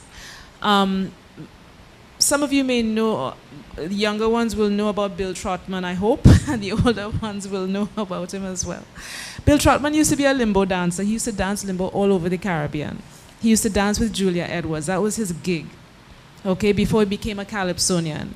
Some of you may know, the younger ones will know about Bill Trotman, I hope, and the older ones will know about him as well. Bill Trotman used to be a limbo dancer. He used to dance limbo all over the Caribbean. He used to dance with Julia Edwards. That was his gig, okay, before he became a Calypsonian.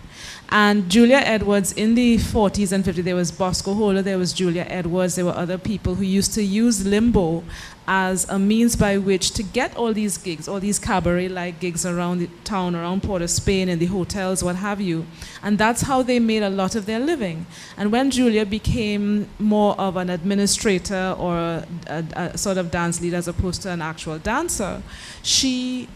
And Julia Edwards, in the 40s and 50s, there was Bosco Holder, there was Julia Edwards, there were other people who used to use limbo as a means by which to get all these gigs, all these cabaret-like gigs around the town, around Port of Spain, in the hotels, what have you. And that's how they made a lot of their living. And when Julia became more of an administrator or a sort of dance leader as opposed to an actual dancer, she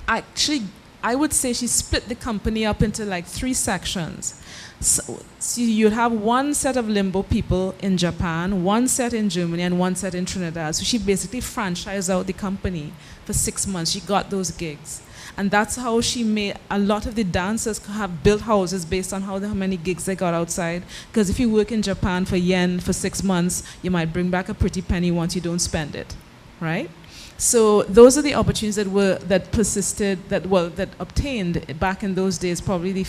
actually, I would say she split the company up into like 3 sections. So you'd have one set of limbo people in Japan, one set in Germany, and one set in Trinidad. So she basically franchised out the company for 6 months. She got those gigs. And that's how she made a lot of the dancers have built houses based on how many gigs they got outside. Because if you work in Japan for yen for 6 months, you might bring back a pretty penny once you don't spend it, right? So those are the opportunities that persisted, that obtained back in those days. Probably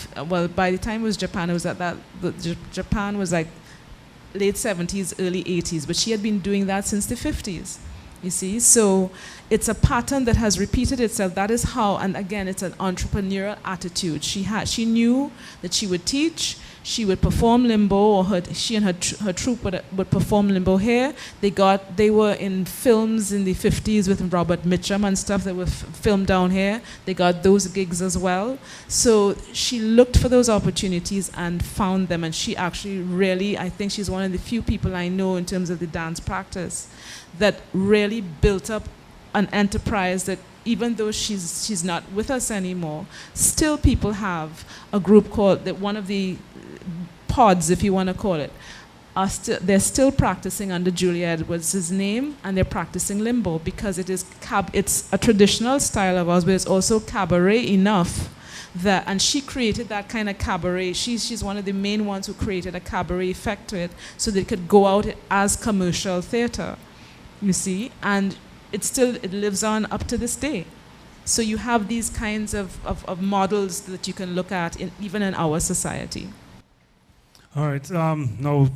by the time it was Japan, it was Japan was like late 70s, early 80s. But she had been doing that since the 50s. You see, so it's a pattern that has repeated itself. That is how, and again, it's an entrepreneurial attitude. She knew that she would teach. She would perform limbo, or she and her troupe would perform limbo here. They were in films in the 50s with Robert Mitchum and stuff that were filmed down here. They got those gigs as well. So she looked for those opportunities and found them, and she actually really, I think she's one of the few people I know in terms of the dance practice that really built up an enterprise that, even though she's not with us anymore, still people have a group called, that one of the pods, if you want to call it, they're still practicing under Julia Edwards' name, and they're practicing limbo because it's a traditional style of ours, but it's also cabaret enough that, and she created that kind of cabaret. She's one of the main ones who created a cabaret effect to it, so they could go out as commercial theater, you see, and it lives on up to this day. So you have these kinds of models that you can look at even in our society. All right. Now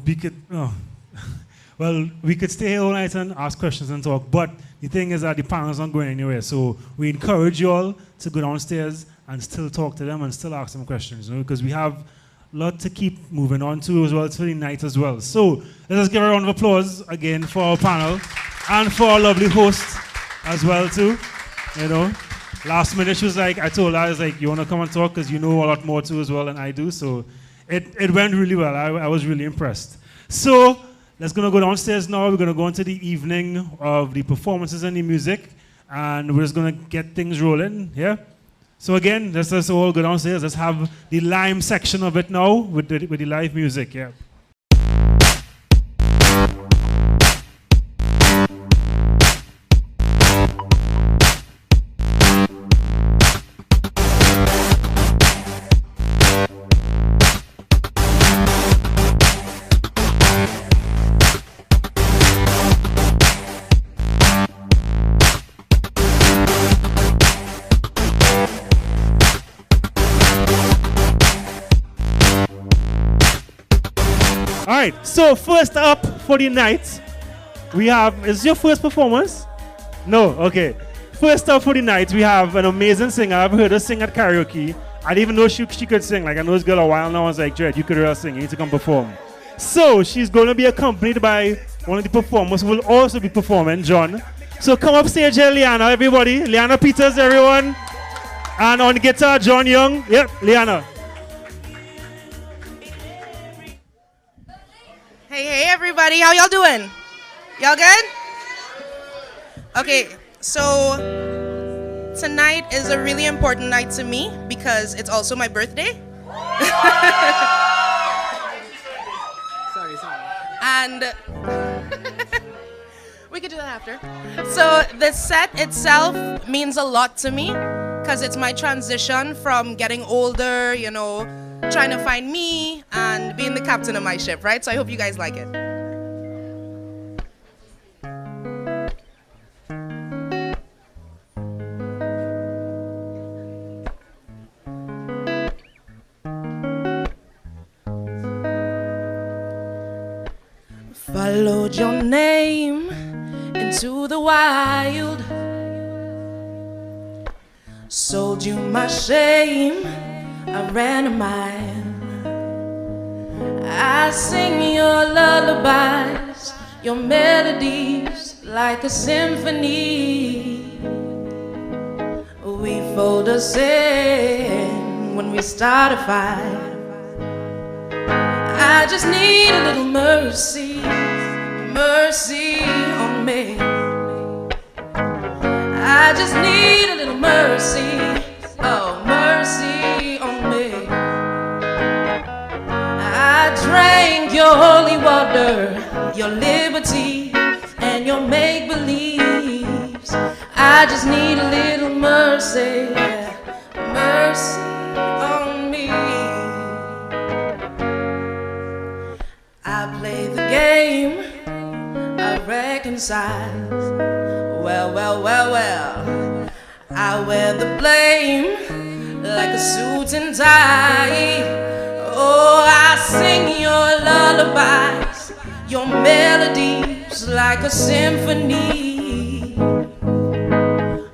we could stay here all night and ask questions and talk, but the thing is that the panel's not going anywhere. So we encourage you all to go downstairs and still talk to them and still ask them questions, because we have a lot to keep moving on to as well for the night as well. So let us give a round of applause again for our panel and for our lovely host as well too. Last minute she was like, I told her, I was like, you want to come and talk because you know a lot more too as well than I do. So it went really well. I was really impressed. So let's go downstairs now. We're going to go into the evening of the performances and the music, and we're just going to get things rolling. Yeah. So again, let's just all go downstairs. Let's have the lime section of it now with the live music. Yeah. So first up for the night, we have, is your first performance? No, okay. First up for the night, we have an amazing singer. I've heard her sing at karaoke. I didn't even know she could sing. Like, I know this girl a while now. I was like, Jed, you could really sing. You need to come perform. So she's going to be accompanied by one of the performers who will also be performing, John. So come up stage here, Liana, everybody. Liana Peters, everyone. And on guitar, John Young. Yep, Liana. Hey everybody, how y'all doing? Y'all good? Okay, so tonight is a really important night to me because it's also my birthday. Sorry. And we could do that after. So the set itself means a lot to me because it's my transition from getting older, trying to find me and being the captain of my ship, right? So I hope you guys like it. Followed your name into the wild, sold you my shame, I ran a mile. I sing your lullabies, your melodies like a symphony. We fold us in when we start a fire. I just need a little mercy, mercy on me. I just need a little mercy, oh mercy on me. I drank your holy water, your liberty and your make-believes. I just need a little mercy, mercy on me. I play the game, I reconcile. Well, I wear the blame like a suit and tie. Oh, I sing your lullabies, your melodies like a symphony.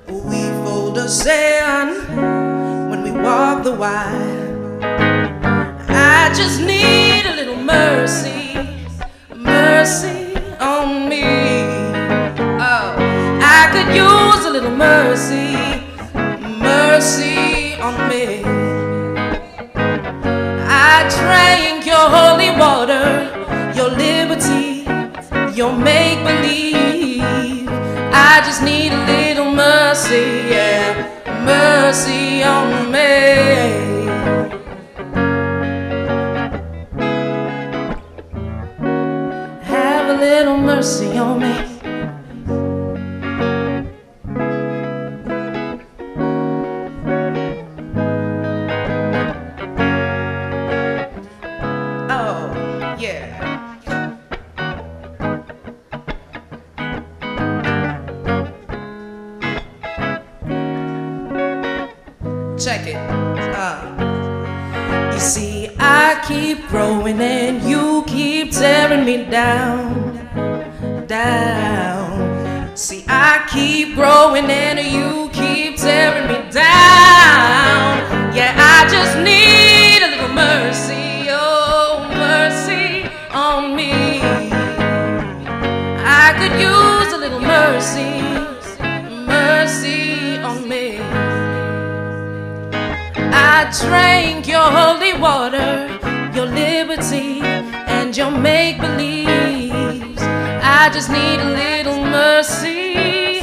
We fold us in when we walk the wire. I just need mercy on me. Oh, I could use a little mercy, mercy on me. I drank your holy water, your liberty, your make-believe. I just need a little mercy, yeah, mercy on me. Have a little mercy on me. Oh, yeah. Check it. You see, I keep growing and you keep tearing me down, down. See, I keep growing and you keep tearing me down. Yeah, I just need a little mercy, oh, mercy on me. I could use a little mercy, mercy on me. I drank your holy water, your liberty, and your make-believes. I just need a little mercy,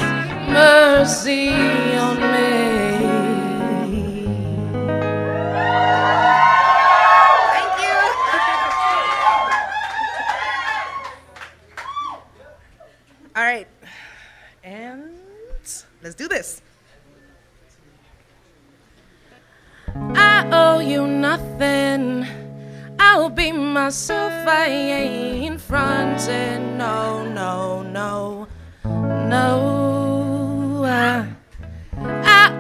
mercy on me. Thank you. All right, and let's do this. I owe you nothing. I'll be myself. I ain't fronting. No, no, no, no. I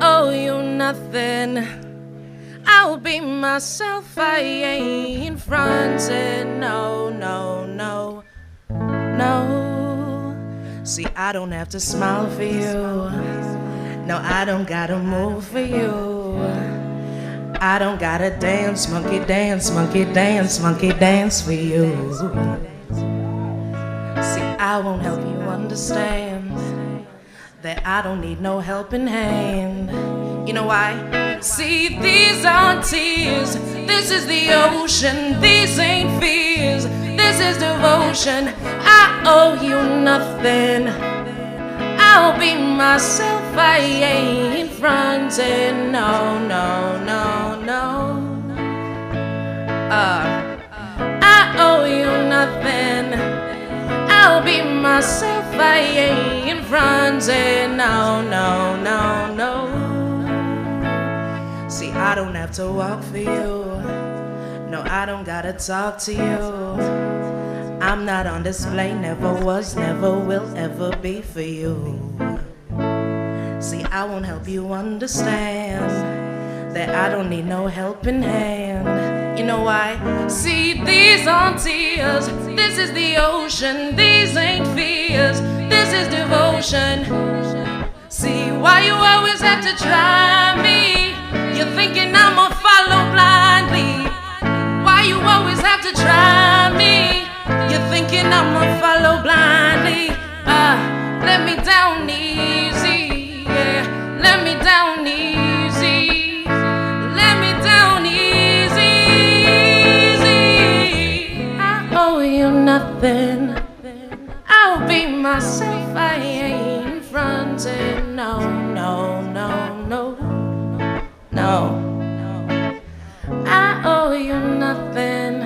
owe you nothing. I'll be myself. I ain't fronting. No, no, no, no. See, I don't have to smile for you. No, I don't gotta move for you. I don't gotta dance, monkey dance, monkey dance, monkey dance for you. See, I won't help you understand that I don't need no helping hand. You know why? See, these aren't tears, this is the ocean. These ain't fears, this is devotion. I owe you nothing. I'll be myself. I ain't fronting. No, no, no, no. I owe you nothing. I'll be myself. I ain't fronting. No, no, no, no. See, I don't have to walk for you. No, I don't gotta talk to you. I'm not on display, never was, never will ever be for you. See, I won't help you understand that I don't need no helping hand. You know why? See, these aren't tears, this is the ocean. These ain't fears, this is devotion. See, why you always have to try me? You're thinking I'ma follow blindly. Why you always have to try me? You're thinking I'ma follow blindly. Let me down easy, yeah. Let me down easy. Let me down easy, easy. I owe you nothing. I'll be myself. I ain't fronting. No, no, no, no, no. I owe you nothing.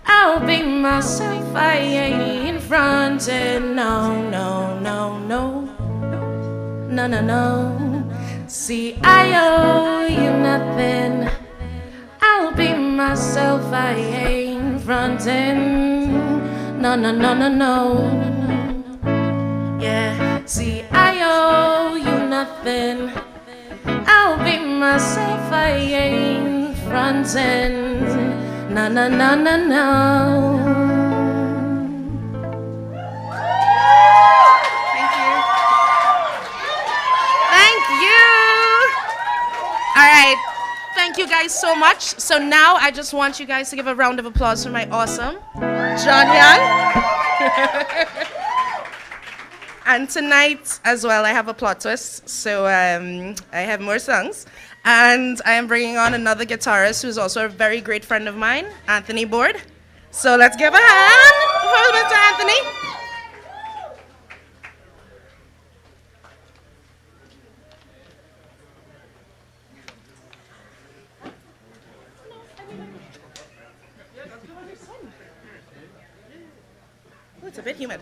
I'll be myself. I ain't fronting. No, no, no, no, no, no, no. See, I owe you nothing. I'll be myself. I ain't fronting. No, no, no, no, no. Yeah. See, I owe you nothing. I'll be myself. I ain't fronting. No, no, no, no, no. Thank you. Thank you. All right. Thank you guys so much. So now I just want you guys to give a round of applause for my awesome John Young. And tonight as well, I have a plot twist. So I have more songs. And I am bringing on another guitarist who's also a very great friend of mine, Anthony Board. So let's give a hand for Mr. Anthony. Oh, it's a bit humid.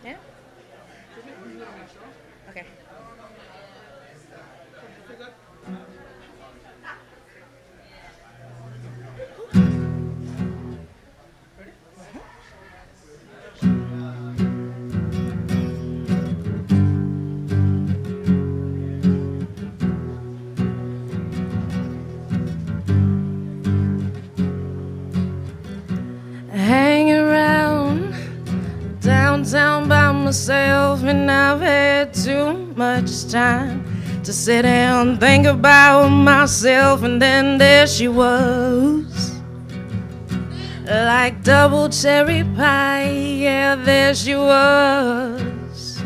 Yeah? Okay. Hang around downtown by myself, and I've had too much time to sit down and think about myself. And then there she was, like double cherry pie. Yeah, there she was,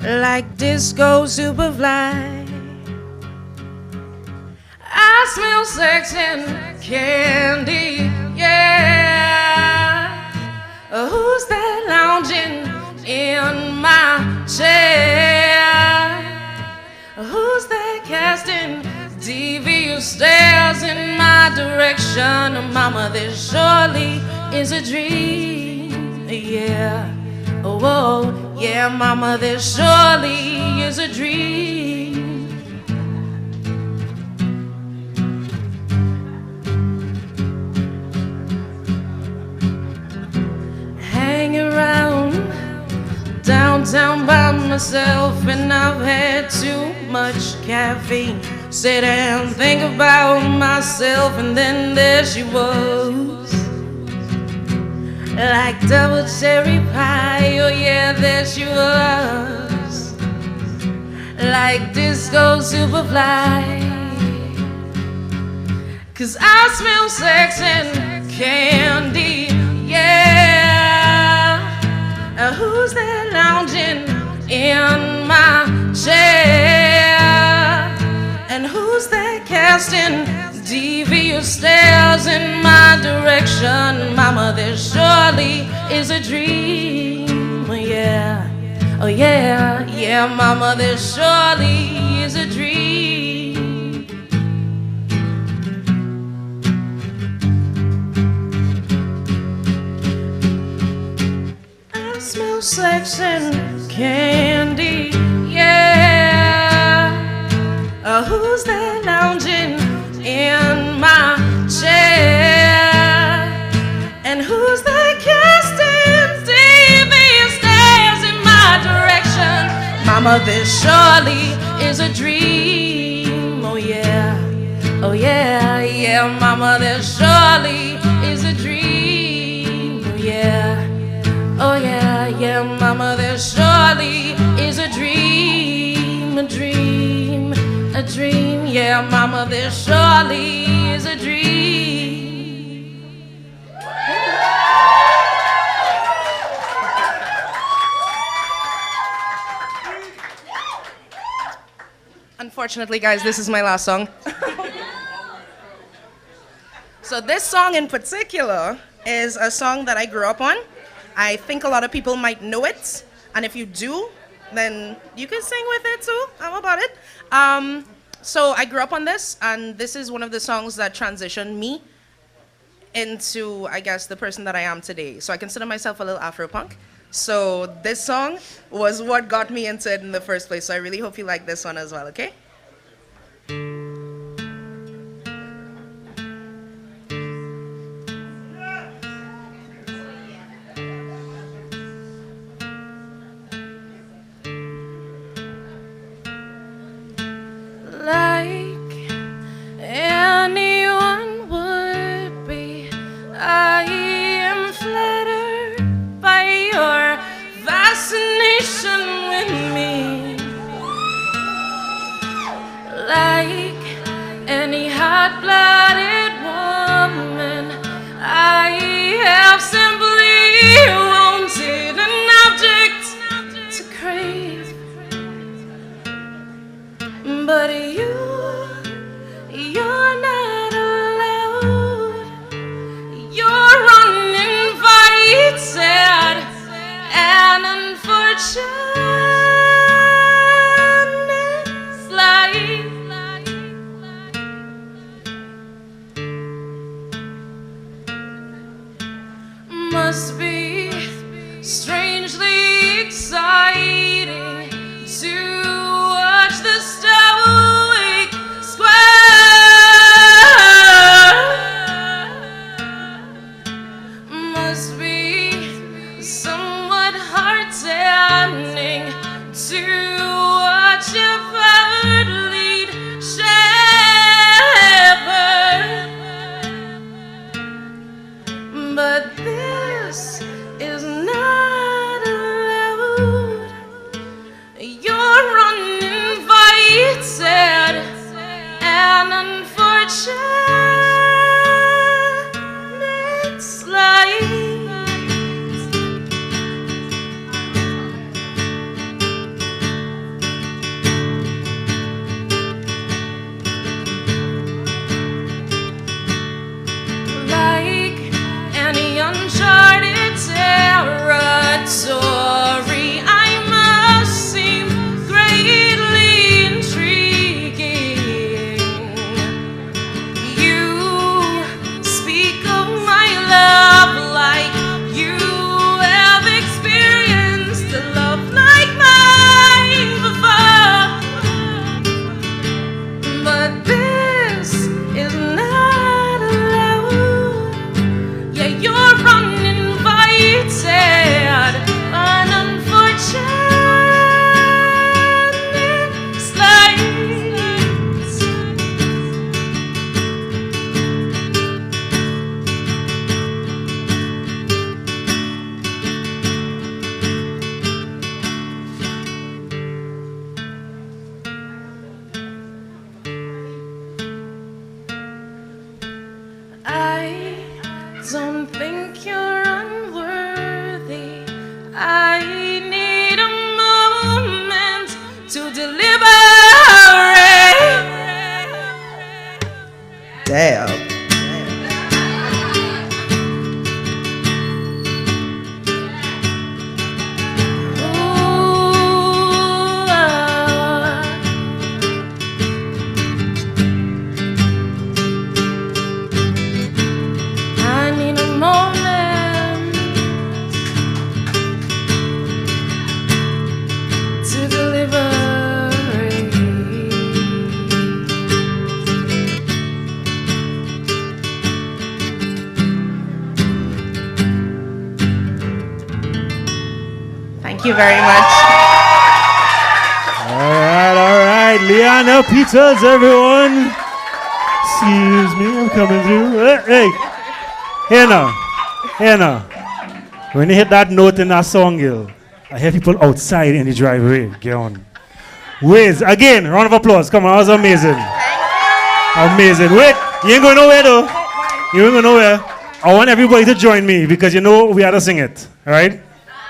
like disco superfly. I smell sex and candy, yeah. Who's that lounging in my chair? Who's that casting devious stares in my direction? Mama, this surely is a dream, yeah. Oh, yeah, mama, this surely is a dream. Hang around downtown by myself, and I've had too much caffeine. Sit and think about myself, and then there she was, like double cherry pie. Oh yeah, there she was, like disco superfly. 'Cause I smell sex and candy, yeah. Who's that lounging in my chair? And who's that casting devious stares in my direction? Mama, there surely is a dream, yeah. Oh yeah, yeah, mama, there surely is a dream. I smell sex and candy, yeah. Who's that lounging in my chair? And who's that casting devious stares in my direction? Mama, this surely is a dream, oh yeah. Oh yeah, yeah, mama, there surely is a dream, oh yeah. Oh yeah, yeah, mama, there surely is a dream, a dream, a dream. Yeah, mama, there surely is a dream. Unfortunately, guys, this is my last song. So this song in particular is a song that I grew up on. I think a lot of people might know it, and if you do, then you can sing with it too. I'm about it. So I grew up on this, and this is one of the songs that transitioned me into, I guess, the person that I am today. So I consider myself a little Afro-punk. So this song was what got me into it in the first place. So I really hope you like this one as well, okay? Like anyone would be, I am flattered by your fascination with me. Like any hot-blooded but you're not allowed. You're uninvited and unfortunate. Life must be strangely exciting to watch the stoic square. Must be somewhat heart-turning to watch a bird lead shepherd. But this is not allowed. You're uninvited and unfortunate. Slide. Like any uncharted territory, I must seem greatly intriguing. You speak of my love like you have experienced a love like mine before. But this is not allowed. Yeah, you're uninvited, an unfortunate slice. I don't think you're unworthy. I need a moment to deliberate. Damn. I need a moment to deliberate. Thank you very much. All right. Liana Peters, everyone. Excuse me, I'm coming through. Hey. Here now. When you hit that note in that song, girl, I hear people outside in the driveway. Get on. Wiz, again, round of applause. Come on, that was amazing. Amazing. Wait, you ain't going nowhere though. You ain't going nowhere. I want everybody to join me because you know we had to sing it. All right?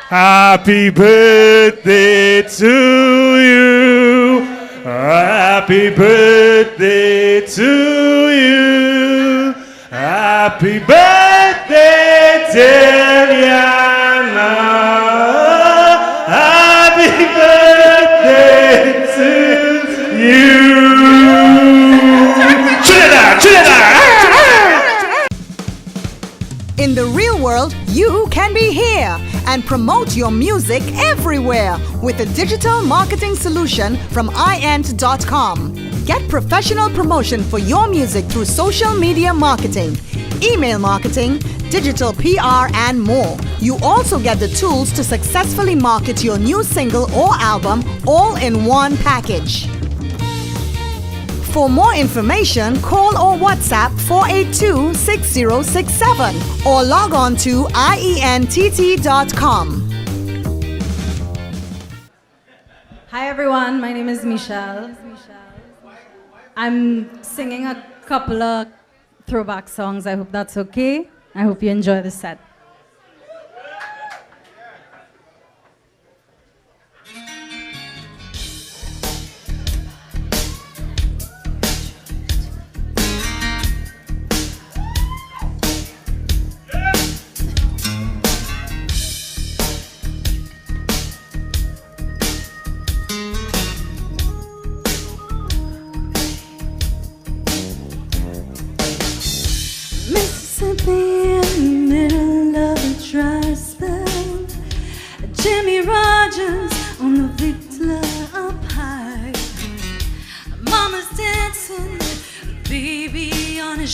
Happy birthday to you. Happy birthday to you. Happy birthday, Teliana. Happy birthday to you. Trinidad. In the real world, you can be here and promote your music everywhere with a digital marketing solution from iant.com. Get professional promotion for your music through social media marketing, email marketing, digital PR, and more. You also get the tools to successfully market your new single or album all in one package. For more information, call or WhatsApp 482-6067 or log on to ient.com. Hi everyone, my name is Michelle. I'm singing a couple of throwback songs. I hope that's okay. I hope you enjoy the set.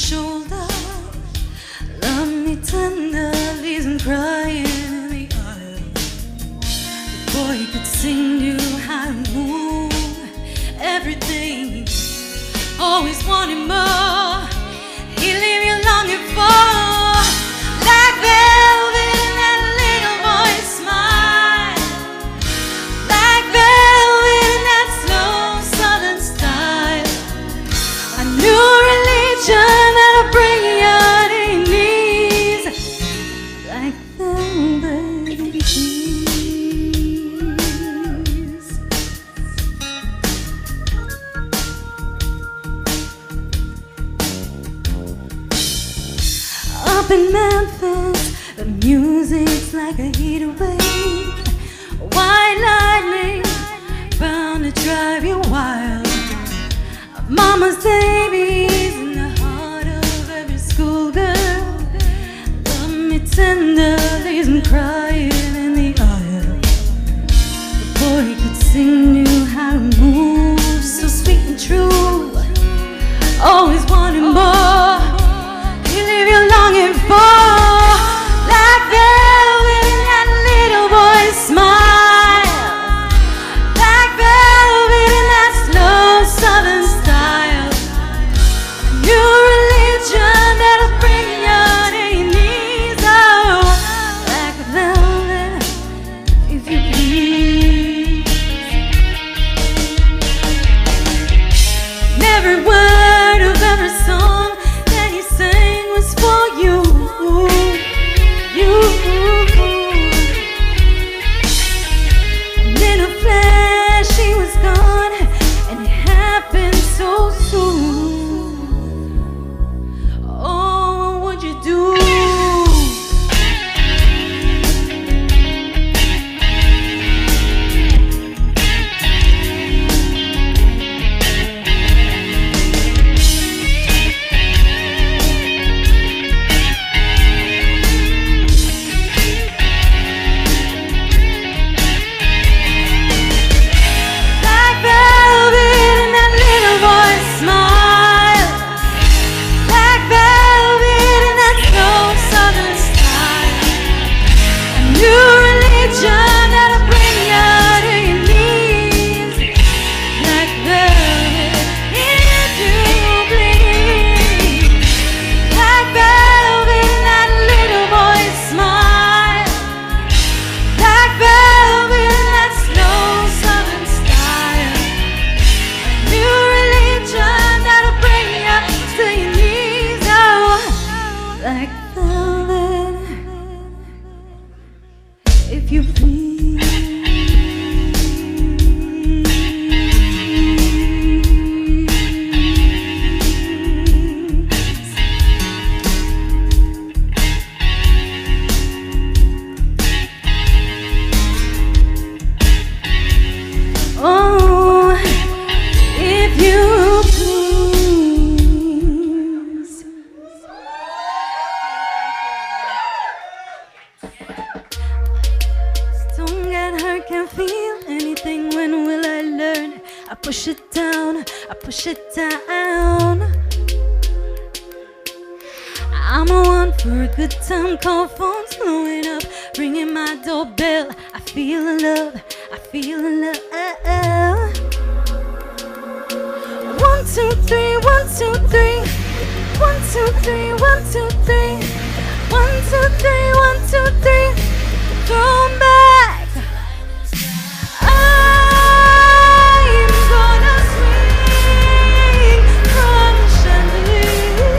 shoulder. Love me tender, leaves him crying in the aisle. The boy could sing you how to move everything. Always wanting more. He leave you longing for. Like velvet in that little boy's smile. Like velvet in that slow southern style. A new religion that'll bring you on your knees. Like velvet in cheese. Up in Memphis, the music's like a heat wave. White lightning, bound to drive you wild. Mama's babies in the heart of every schoolgirl. Love me tender, leaves me crying in the aisle. The boy could sing you how to move, so sweet and true. Always wanting more. He leave you longing for. Like velvet in that little boy's smile. Like velvet in that slow southern style. A new religion that'll bring you on your knees. Oh, like velvet, if you please. And every word of every song that he sang was for you. And in a flash he was gone, and it happened so soon. Oh, what would you do? Like velvet in that little boy's smile. Like velvet in that slow southern style. A new religion that'll bring you to your knees. Like velvet, if you please. Like velvet in that little boy's smile. Like velvet in that slow southern style. A new religion that'll bring you to your knees. Oh, like velvet, if you please. Oh, if you please. Don't get hurt, can't feel anything. When will I learn? I push it down, I push it down. I'm a one for a good time, call phones blowing up, ringing my doorbell. I feel the love, I feel the love. 1, 2, 3, 1, 2, 3. 1, 2, 3, 1, 2, 3. 1, 2, 3, 1, 2, 3. Thrown back. I'm gonna swing from the chandelier,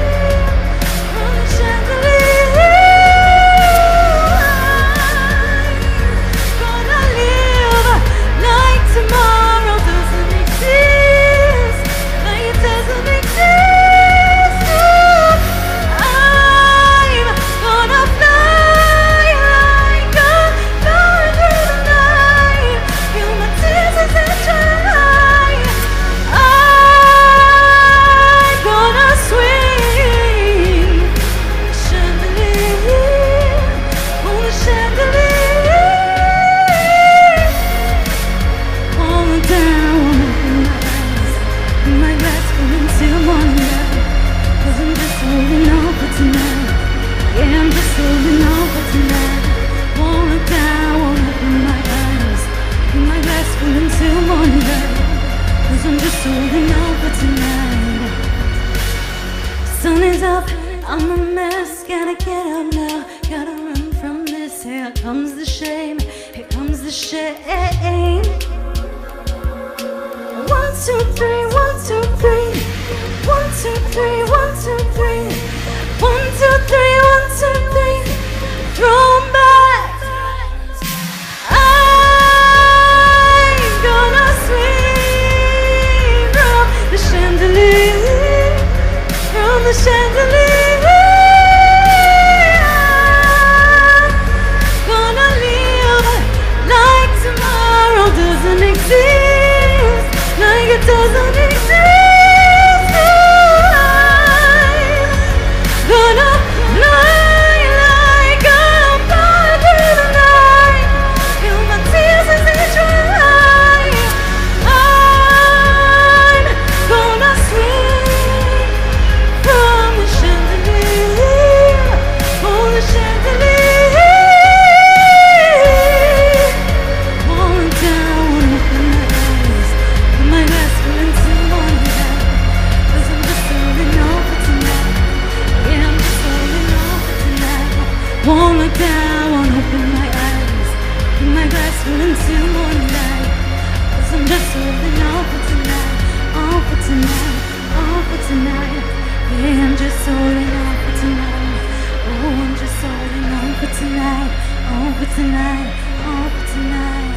from the chandelier. I'm gonna live like tomorrow doesn't exist, like it doesn't exist. I'm gonna fly like a 'cause I'm just holding out for tonight. Sun is up, I'm a mess, gotta get up now, gotta run from this. Here comes the shame, here comes the shame. 1, 2, 3, 1, 2, 3. 1, 2, 3, 1, 2, 3. 1, 2, 3, 1, 2, 3. Throw 'em back. I'm gonna swing from the chandelier, from the chandelier. Gonna live like tomorrow doesn't exist, like it doesn't exist. I'm gonna fly like I'm flying through the night, till my tears as they dry. I'm gonna swing from the chandelier, oh the chandelier. Falling down, open my eyes, put my glass full into one night, 'cause I'm just holding on for tonight. Yeah, I'm just holding on for tonight. Won't look down, won't open my eyes, put my glass full into one night, 'cause I'm just holding on for tonight, on for tonight, on for tonight. Yeah, I'm just holding on for tonight. Oh, I'm just holding on for tonight, on for tonight, on for tonight.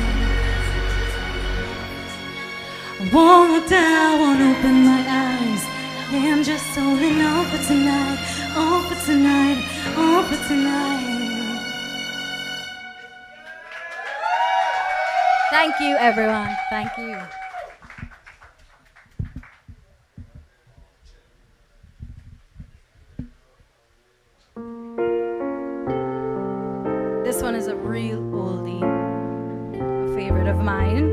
Won't look down, won't open my eyes. Yeah, I'm just holding on for tonight, on for tonight, on for tonight. Thank you, everyone. Thank you. This one is a real oldie, a favorite of mine.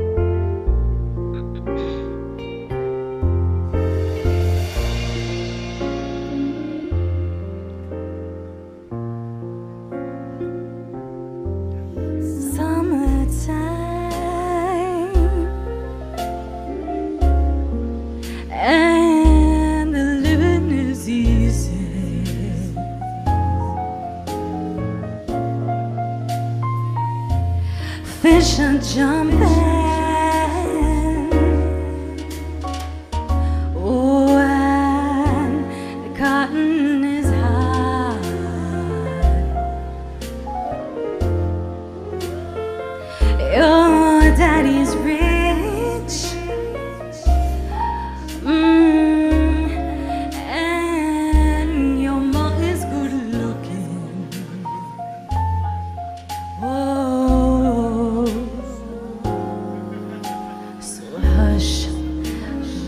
Summertime, and the living is easy. Fish are jumping, oh, and the cotton is high. Your daddy's rich, and your mom is good looking. Whoa, so hush,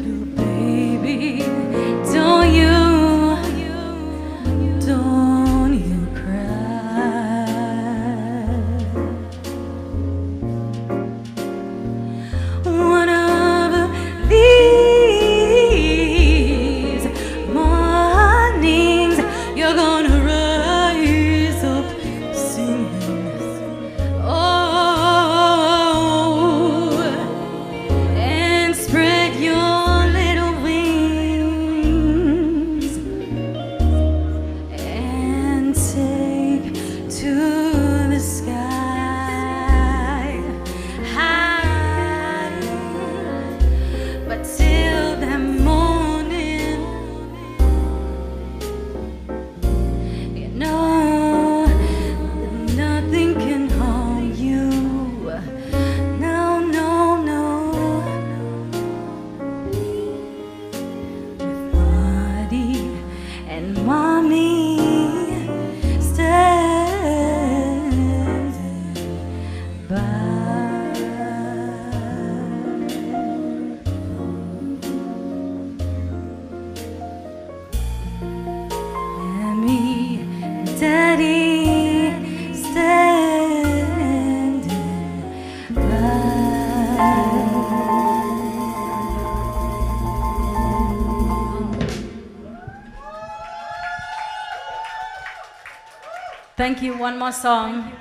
little baby, don't you cry. One of these mornings, you're gonna rise up singing, oh, and spread your little wings and take to the sky high. But till that morning, you know that nothing can harm you. No, no, no. With Marty and Mommy standing by. And me and Daddy standing by. Thank you. One more song.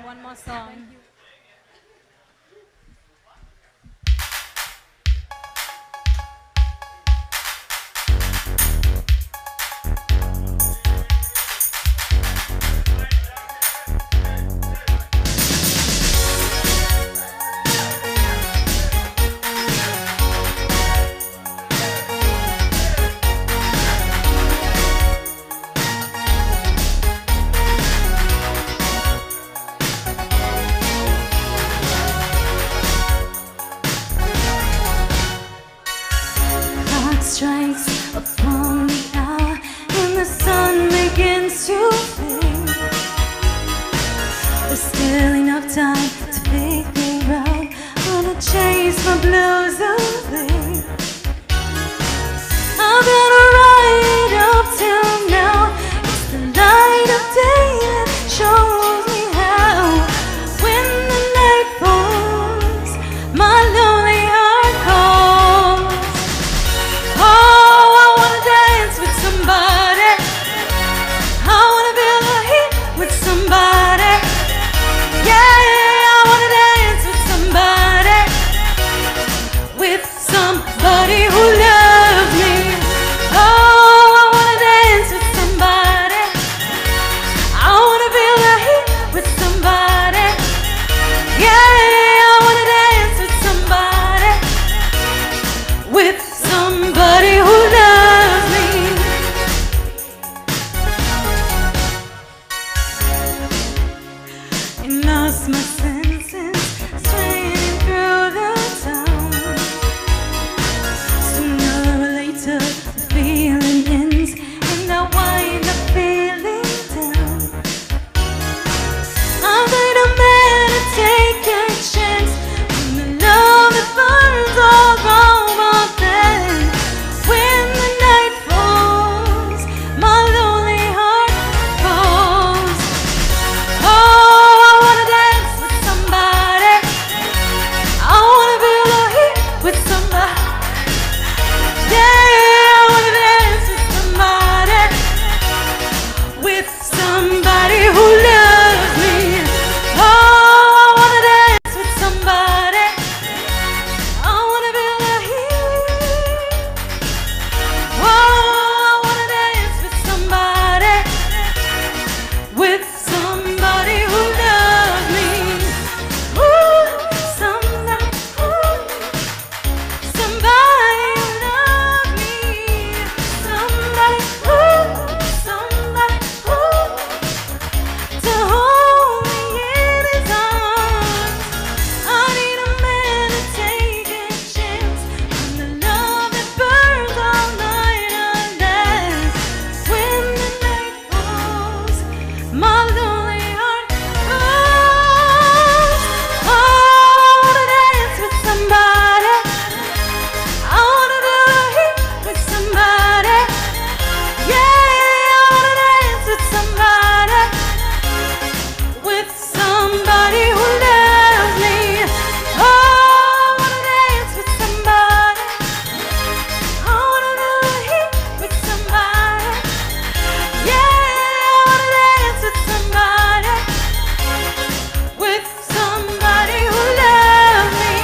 strikes upon the hour and the sun begins to fade. There's still enough time to make me right. Gonna chase my blues away. I've been right up till now. It's the light of day that shows me how. When the night falls, my lonely heart calls. Oh, I wanna dance with somebody. I wanna feel the heat with somebody. Yeah, I wanna dance with somebody. With somebody who loves me. Oh, I wanna dance with somebody. I wanna feel the heat with somebody. Yeah, I wanna dance with somebody. With somebody who loves me. I lost my senses, straying through the town. Sooner or later, the feeling ends, and I wind up feeling down. I'm gonna man to take a chance on the love that burns all over then. When the night falls, my lonely heart falls. Oh, I wanna dance with somebody. I wanna feel the heat with somebody. Yeah, I wanna dance with somebody. With somebody who loves me. Oh, I wanna dance with somebody. I wanna feel the heat. Oh, I wanna dance with somebody. With somebody who loves me. Ooh, somebody, ooh, somebody who loves me. Somebody, ooh, somebody, ooh, to hold me in his arms. I need a man to take a chance on the love that burns all night and lasts. When the night falls, my lonely heart calls. Oh, I wanna dance with somebody. I wanna feel the heat with somebody. Yeah, I wanna dance with somebody. With somebody who loves me. Oh, I wanna dance with somebody. I wanna feel the heat with somebody. Yeah, I wanna dance with somebody. With somebody who loves me.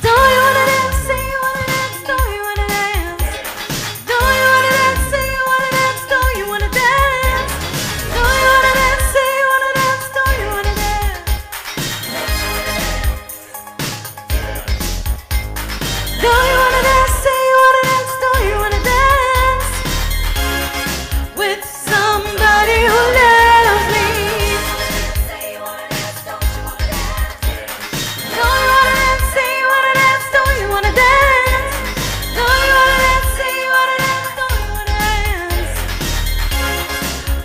Do you wanna dance? Say you wanna dance. Do you wanna dance? Do you wanna dance? Say you wanna dance. Do you wanna dance? Do you wanna dance? Say you wanna dance. Do you wanna dance? Do you wanna dance? Say you wanna dance. Do you wanna dance? With somebody who loves me. Say you wanna dance. Don't you wanna dance? Do you wanna dance? Say you wanna dance. Do you wanna dance? Do you wanna dance? Say you wanna dance. Do you wanna dance?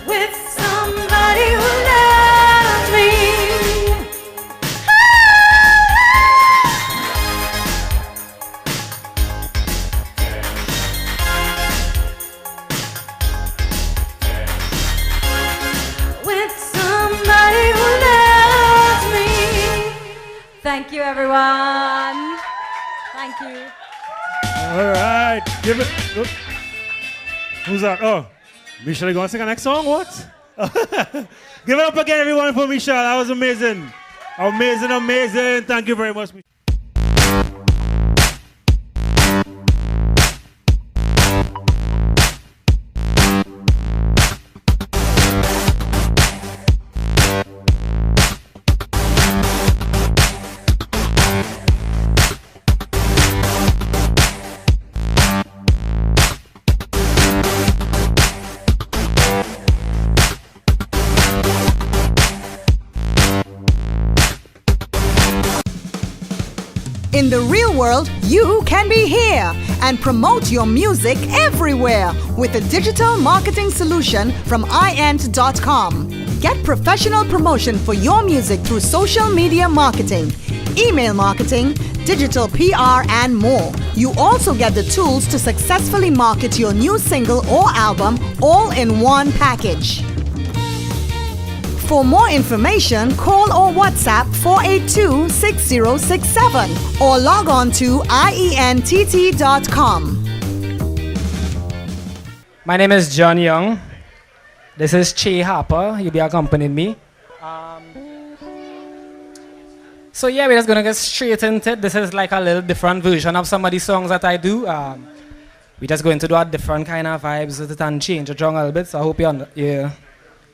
With somebody who loves me. With somebody who loves me. Thank you, everyone. Thank you. All right. Give it. Look. Who's that? Oh, Michelle, you going to sing the next song? What? Give it up again, everyone, for Michelle. That was amazing. Amazing, amazing. Thank you very much. In the real world, you can be here and promote your music everywhere with a digital marketing solution from iant.com. Get professional promotion for your music through social media marketing, email marketing, digital PR, and more. You also get the tools to successfully market your new single or album all in one package. For more information, call or WhatsApp 482-6067 or log on to ient.com. My name is John Young. This is Che Harper. You'll be accompanying me. So yeah, we're just gonna get straight into it. This is like a little different version of some of the songs that I do. We're just going to do a different kind of vibes with it and change it around a little bit. So I hope you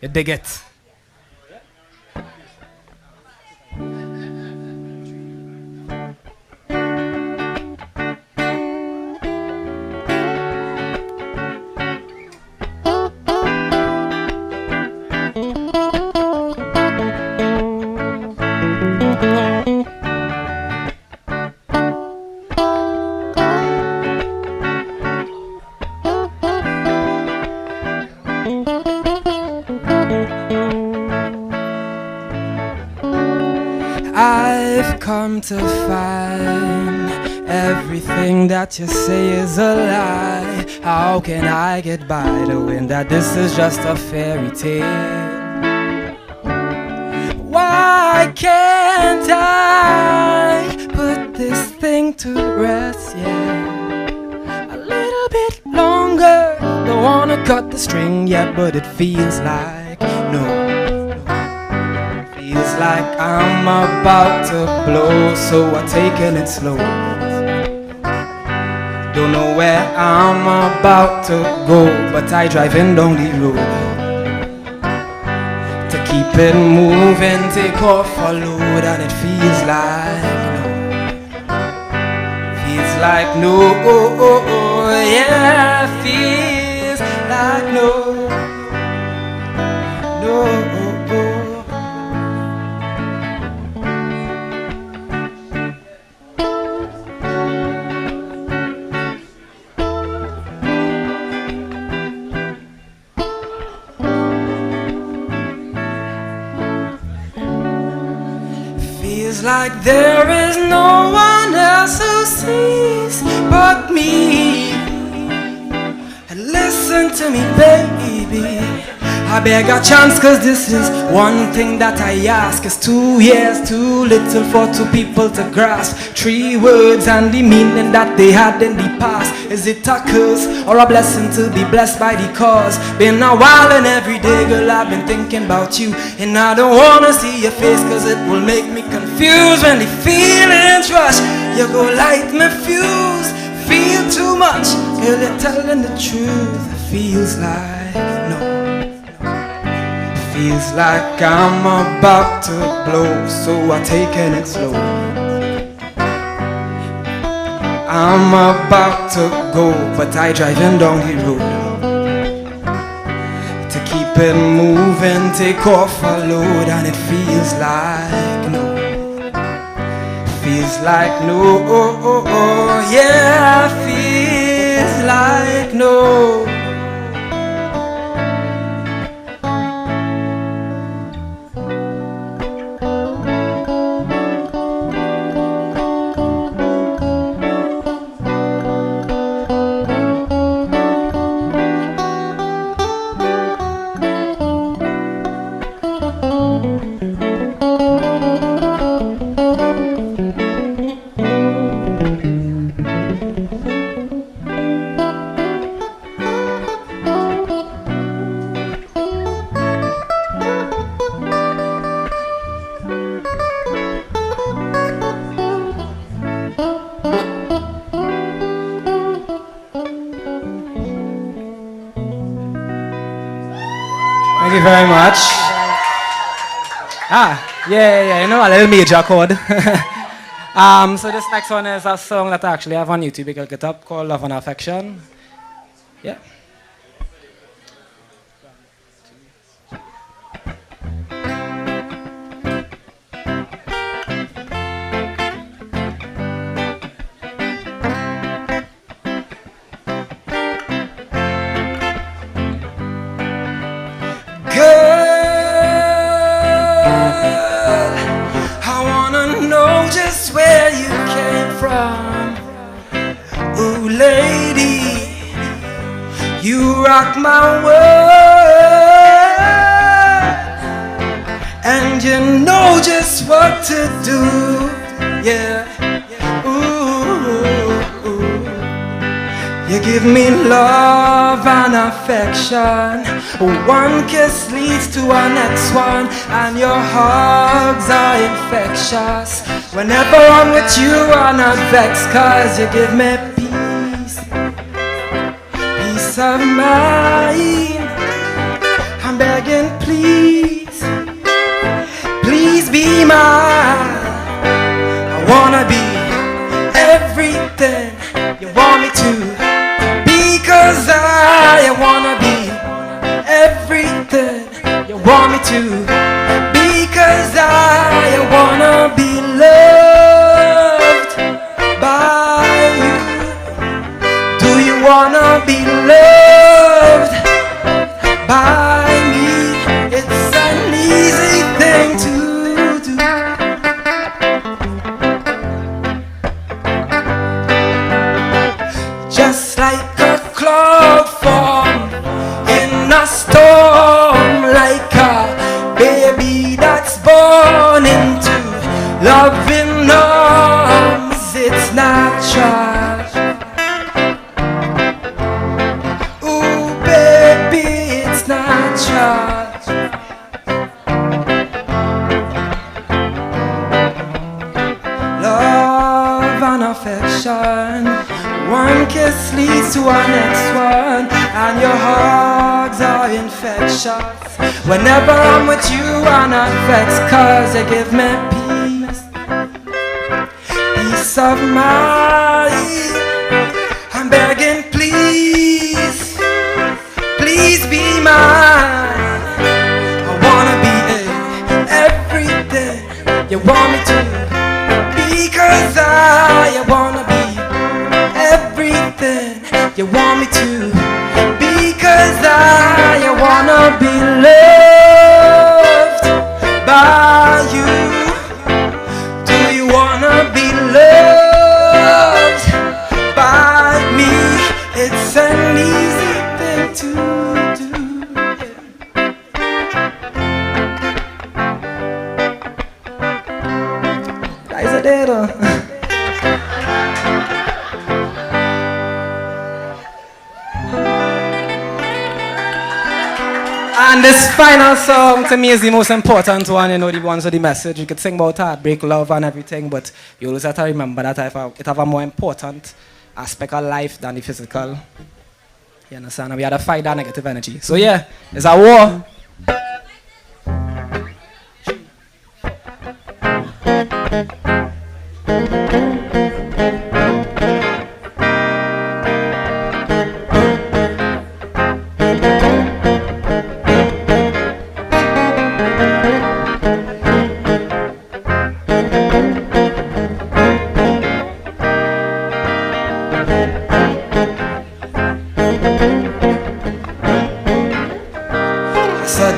dig it. I've come to find everything that you say is a lie. How can I get by knowing that this is just a fairy tale? Why can't I put this thing to rest, yeah? A little bit longer. Don't wanna cut the string yet, but it feels like no. Feels like I'm about to blow, so I'm taking it slow. Don't know where I'm about to go, but I driving down the road. To keep it moving, take off a load, and it feels like no. Feels like no, yeah, feels like no. No. Like there is no one else who sees but me. And listen to me, baby, I beg a chance, cause this is one thing that I ask. Is 2 years too little for two people to grasp? 3 words and the meaning that they had in the past. Is it a curse or a blessing to be blessed by the cause? Been a while and every day, girl, I've been thinking about you. And I don't wanna see your face, cause it will make me confused. When the feelings rush, you go light my fuse. Feel too much, girl, you're telling the truth. It feels like no. Feels like I'm about to blow, so I'm taking it slow. I'm about to go, but I driving down the road. To keep it moving, take off a load, and it feels like no. Feels like no, yeah, feels like no. Thank you very much. Yeah, you know, a little major chord. So this next one is a song that I actually have on YouTube. You can get up, called Love and Affection. Yeah. I wanna know just where you came from. Ooh, lady, you rock my world, and you know just what to do. Yeah. You give me love and affection. One kiss leads to our next one, and your hugs are infectious. Whenever I'm with you, I'm not vexed, 'cause you give me peace, peace of mind. I'm begging, please, please be mine. I wanna be everything you want me to, because I wanna be everything you want me to, because I wanna be loved by you. Do you wanna be loved by me? It's an easy thing to do. Just like a cloud form in a storm, like a baby that's born into loving arms. It's natural. Ooh, baby, it's natural. Love and affection. One kiss leads to our next one, and your hugs are infectious. Whenever I'm with you, I'm not vexed, 'cause you give me peace, peace of mind. I'm begging, please, please be mine. I wanna be everything you want me to, because I wanna be everything you want me to, because I wanna be loved by you. Do you wanna be loved by me? It's an easy thing to do. Guys are dead. And this final song to me is the most important one, you know, the ones with the message. You could sing about heartbreak, love and everything, but you always have to remember that it have a more important aspect of life than the physical. You understand? And we had to fight that negative energy. So yeah, it's a war.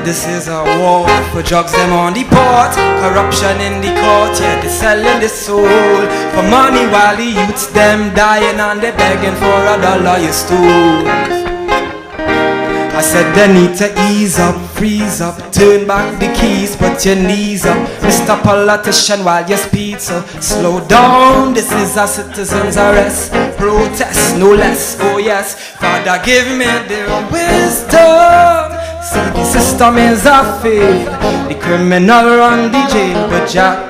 This is a war for drugs, them on the pot, corruption in the court, yeah, they selling the soul for money while the youths them dying and they begging for $1 you stole. I said they need to ease up, freeze up, turn back the keys, put your knees up, Mr. Politician, while you speed, so slow down, this is a citizen's arrest, protest no less, oh yes, Father give me the wisdom. See, the system is a fail, the criminal run the jail, but Jah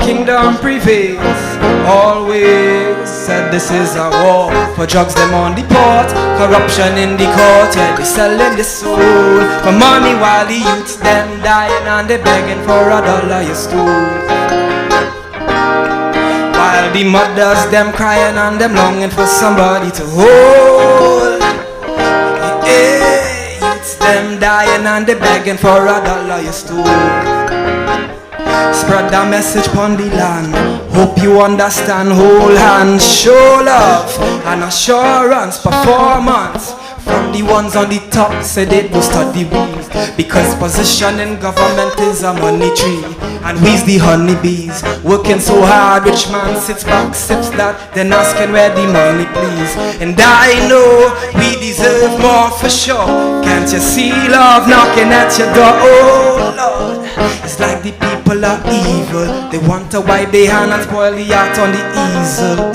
kingdom prevails always. Said this is a war for drugs, them on the pot, corruption in the court, yeah, they selling the soul for money while the youths them dying and they begging for $1 you stole. While the mothers them crying and them longing for somebody to hold. Youths them dying and they begging for $1 you stole. Spread that message pon the land. Hope you understand. Hold hands, show love and assurance. Performance from the ones on the top say they do study weeds. Because position in government is a money tree, and we's the honeybees, working so hard. Rich man sits back, sips that, then asking where the money please. And I know we deserve more for sure. Can't you see love knocking at your door? Oh Lord, it's like the people are evil. They want to wipe their hand and spoil the art on the easel.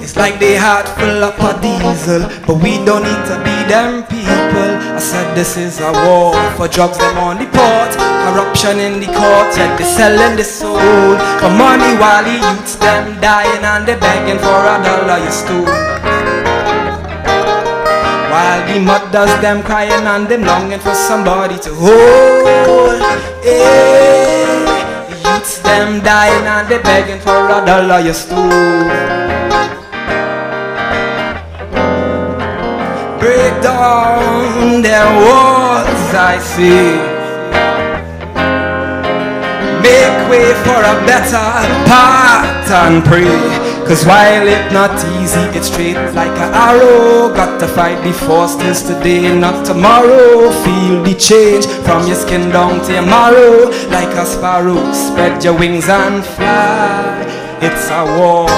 It's like they heart full up of diesel, but we don't need to be them people. I said this is a war for drugs, them on the port, corruption in the court, yet they selling the soul for money while the youths them dying and they begging for $1 a stool. While the mothers them crying and them longing for somebody to hold. The youths them dying and they begging for $1 a stool. Break down their walls, I see. Make way for a better path and pray. Cause while it's not easy, it's straight like an arrow. Got to fight the forces today, not tomorrow. Feel the change from your skin down to your marrow. Like a sparrow, spread your wings and fly. It's a war.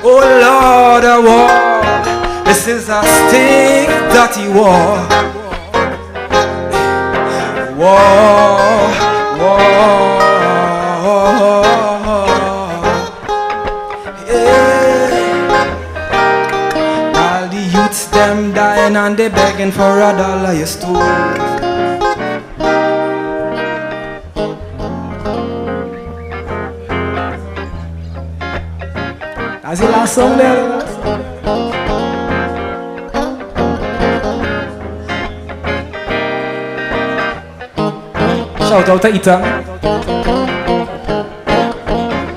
Oh Lord, a war. This is a stick dirty war. War, war, yeah. All the youths them dying and they begging for $1 a stool. That's the last song there. Shout out to Ita.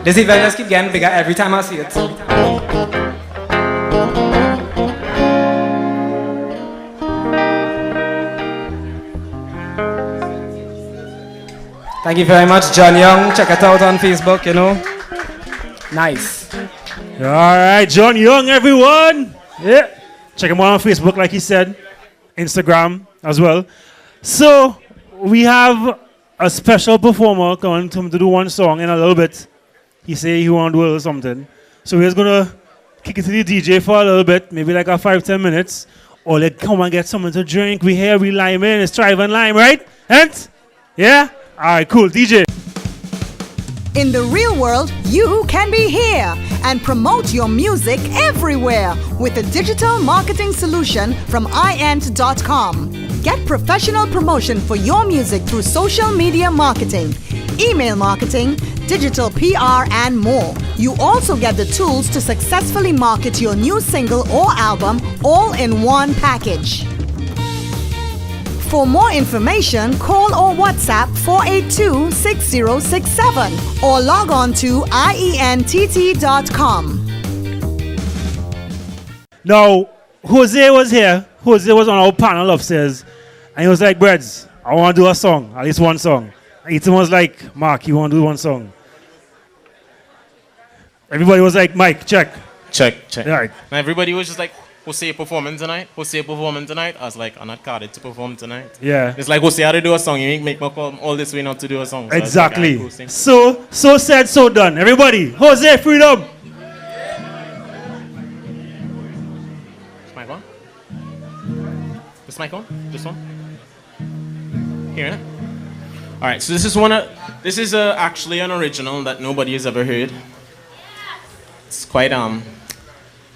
This event just keeps getting bigger every time I see it. Thank you very much, John Young. Check it out on Facebook, you know. Nice. All right, John Young, everyone. Yeah. Check him out on Facebook, like he said. Instagram as well. So, we have a special performer coming to do one song in a little bit. He say he want to do a little something. So we're just going to kick it to the DJ for a little bit, maybe like a 5-10 minutes. Or like come and get something to drink. We here, we lime in. It's Thrive and Lime, right? And? Yeah? All right, cool. DJ. In the real world, you can be here and promote your music everywhere with a digital marketing solution from iant.com. Get professional promotion for your music through social media marketing, email marketing, digital PR, and more. You also get the tools to successfully market your new single or album all in one package. For more information, call or WhatsApp 482-6067 or log on to ient.com. Now, Jose was here. Jose was on our panel upstairs. And he was like, Breads, I want to do a song, at least one song. And Ethan was like, Mark, you want to do one song? Everybody was like, Mike, check. Check. All right. And everybody was just like, Jose performing tonight? Jose performing tonight? I was like, I'm not carded to perform tonight. Yeah. It's like, Jose, how to do a song? You make me come all this way not to do a song. So Exactly. I was like, So said, so done. Everybody, Jose, freedom. Is mic on? This mic on? This one? Hearing it? All right, so this is actually an original that nobody has ever heard. It's quite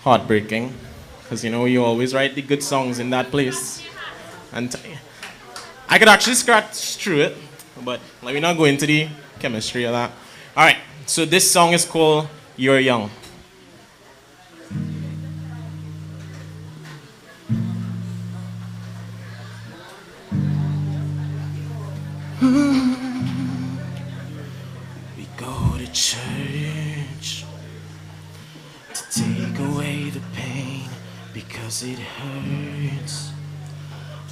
heartbreaking. Because, you know, you always write the good songs in that place. And I could actually scratch through it, but let me not go into the chemistry of that. All right, so this song is called You're Young. We go to church to take away the pain. Because it hurts.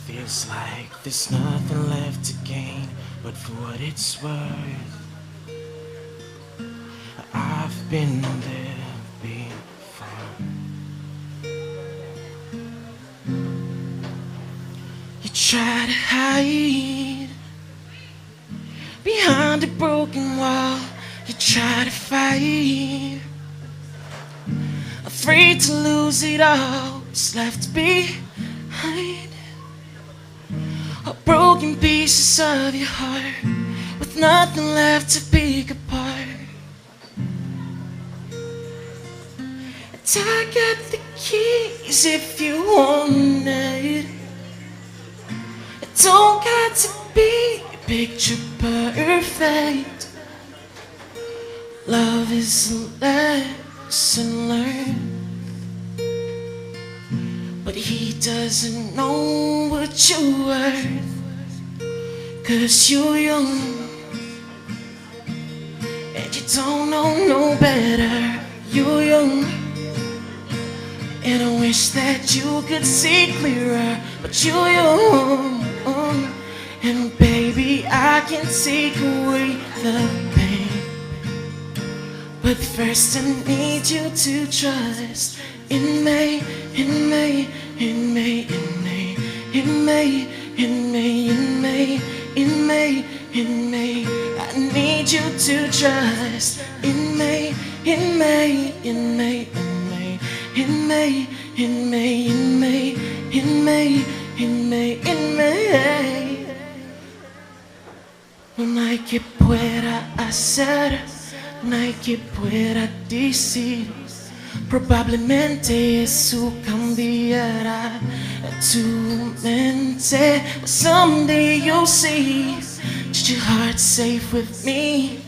Feels like there's nothing left to gain. But for what it's worth, I've been there before. to hide behind a broken wall. You try to fight, afraid to lose it all. What's left behind are broken pieces of your heart with nothing left to pick apart. And I got the keys if you want it. It don't got to be picture perfect. Love is a lesson learned, but he doesn't know what you're worth. 'Cause you're young and you don't know no better. You're young and I wish that you could see clearer, but you're young. And baby, I can take away the pain, but first I need you to trust in me, in me, in me, in me, in me, in me, in me, in me, in me. I need you to trust in me, in me, in me, in me, in me, in me, in me, in me, in me, in me. No hay que pueda hacer, no hay que pueda decir. Probablemente eso cambiará tu mente. Someday you'll see that your heart's safe with me,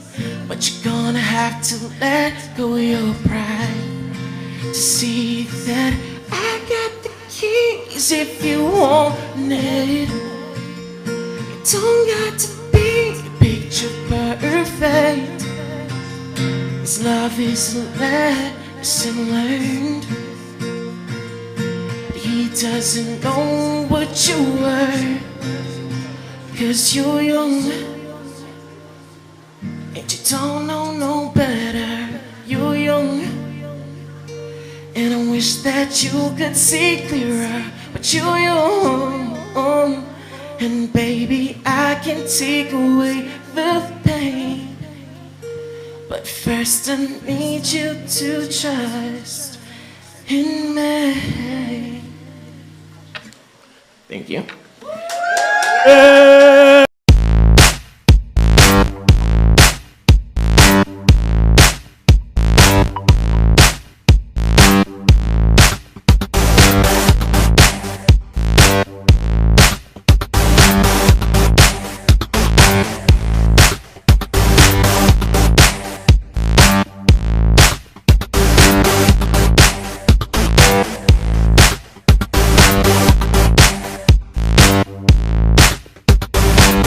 but you're gonna have to let go of your pride to see that I got the keys if you want it. You don't got to be picture perfect. This love is a lesson learned, but he doesn't know what you were. 'Cause you're young and you don't know no better. You're young and I wish that you could see clearer, but you're young. And baby, I can take away the pain, but first I need you to trust in me. Thank you. Hey!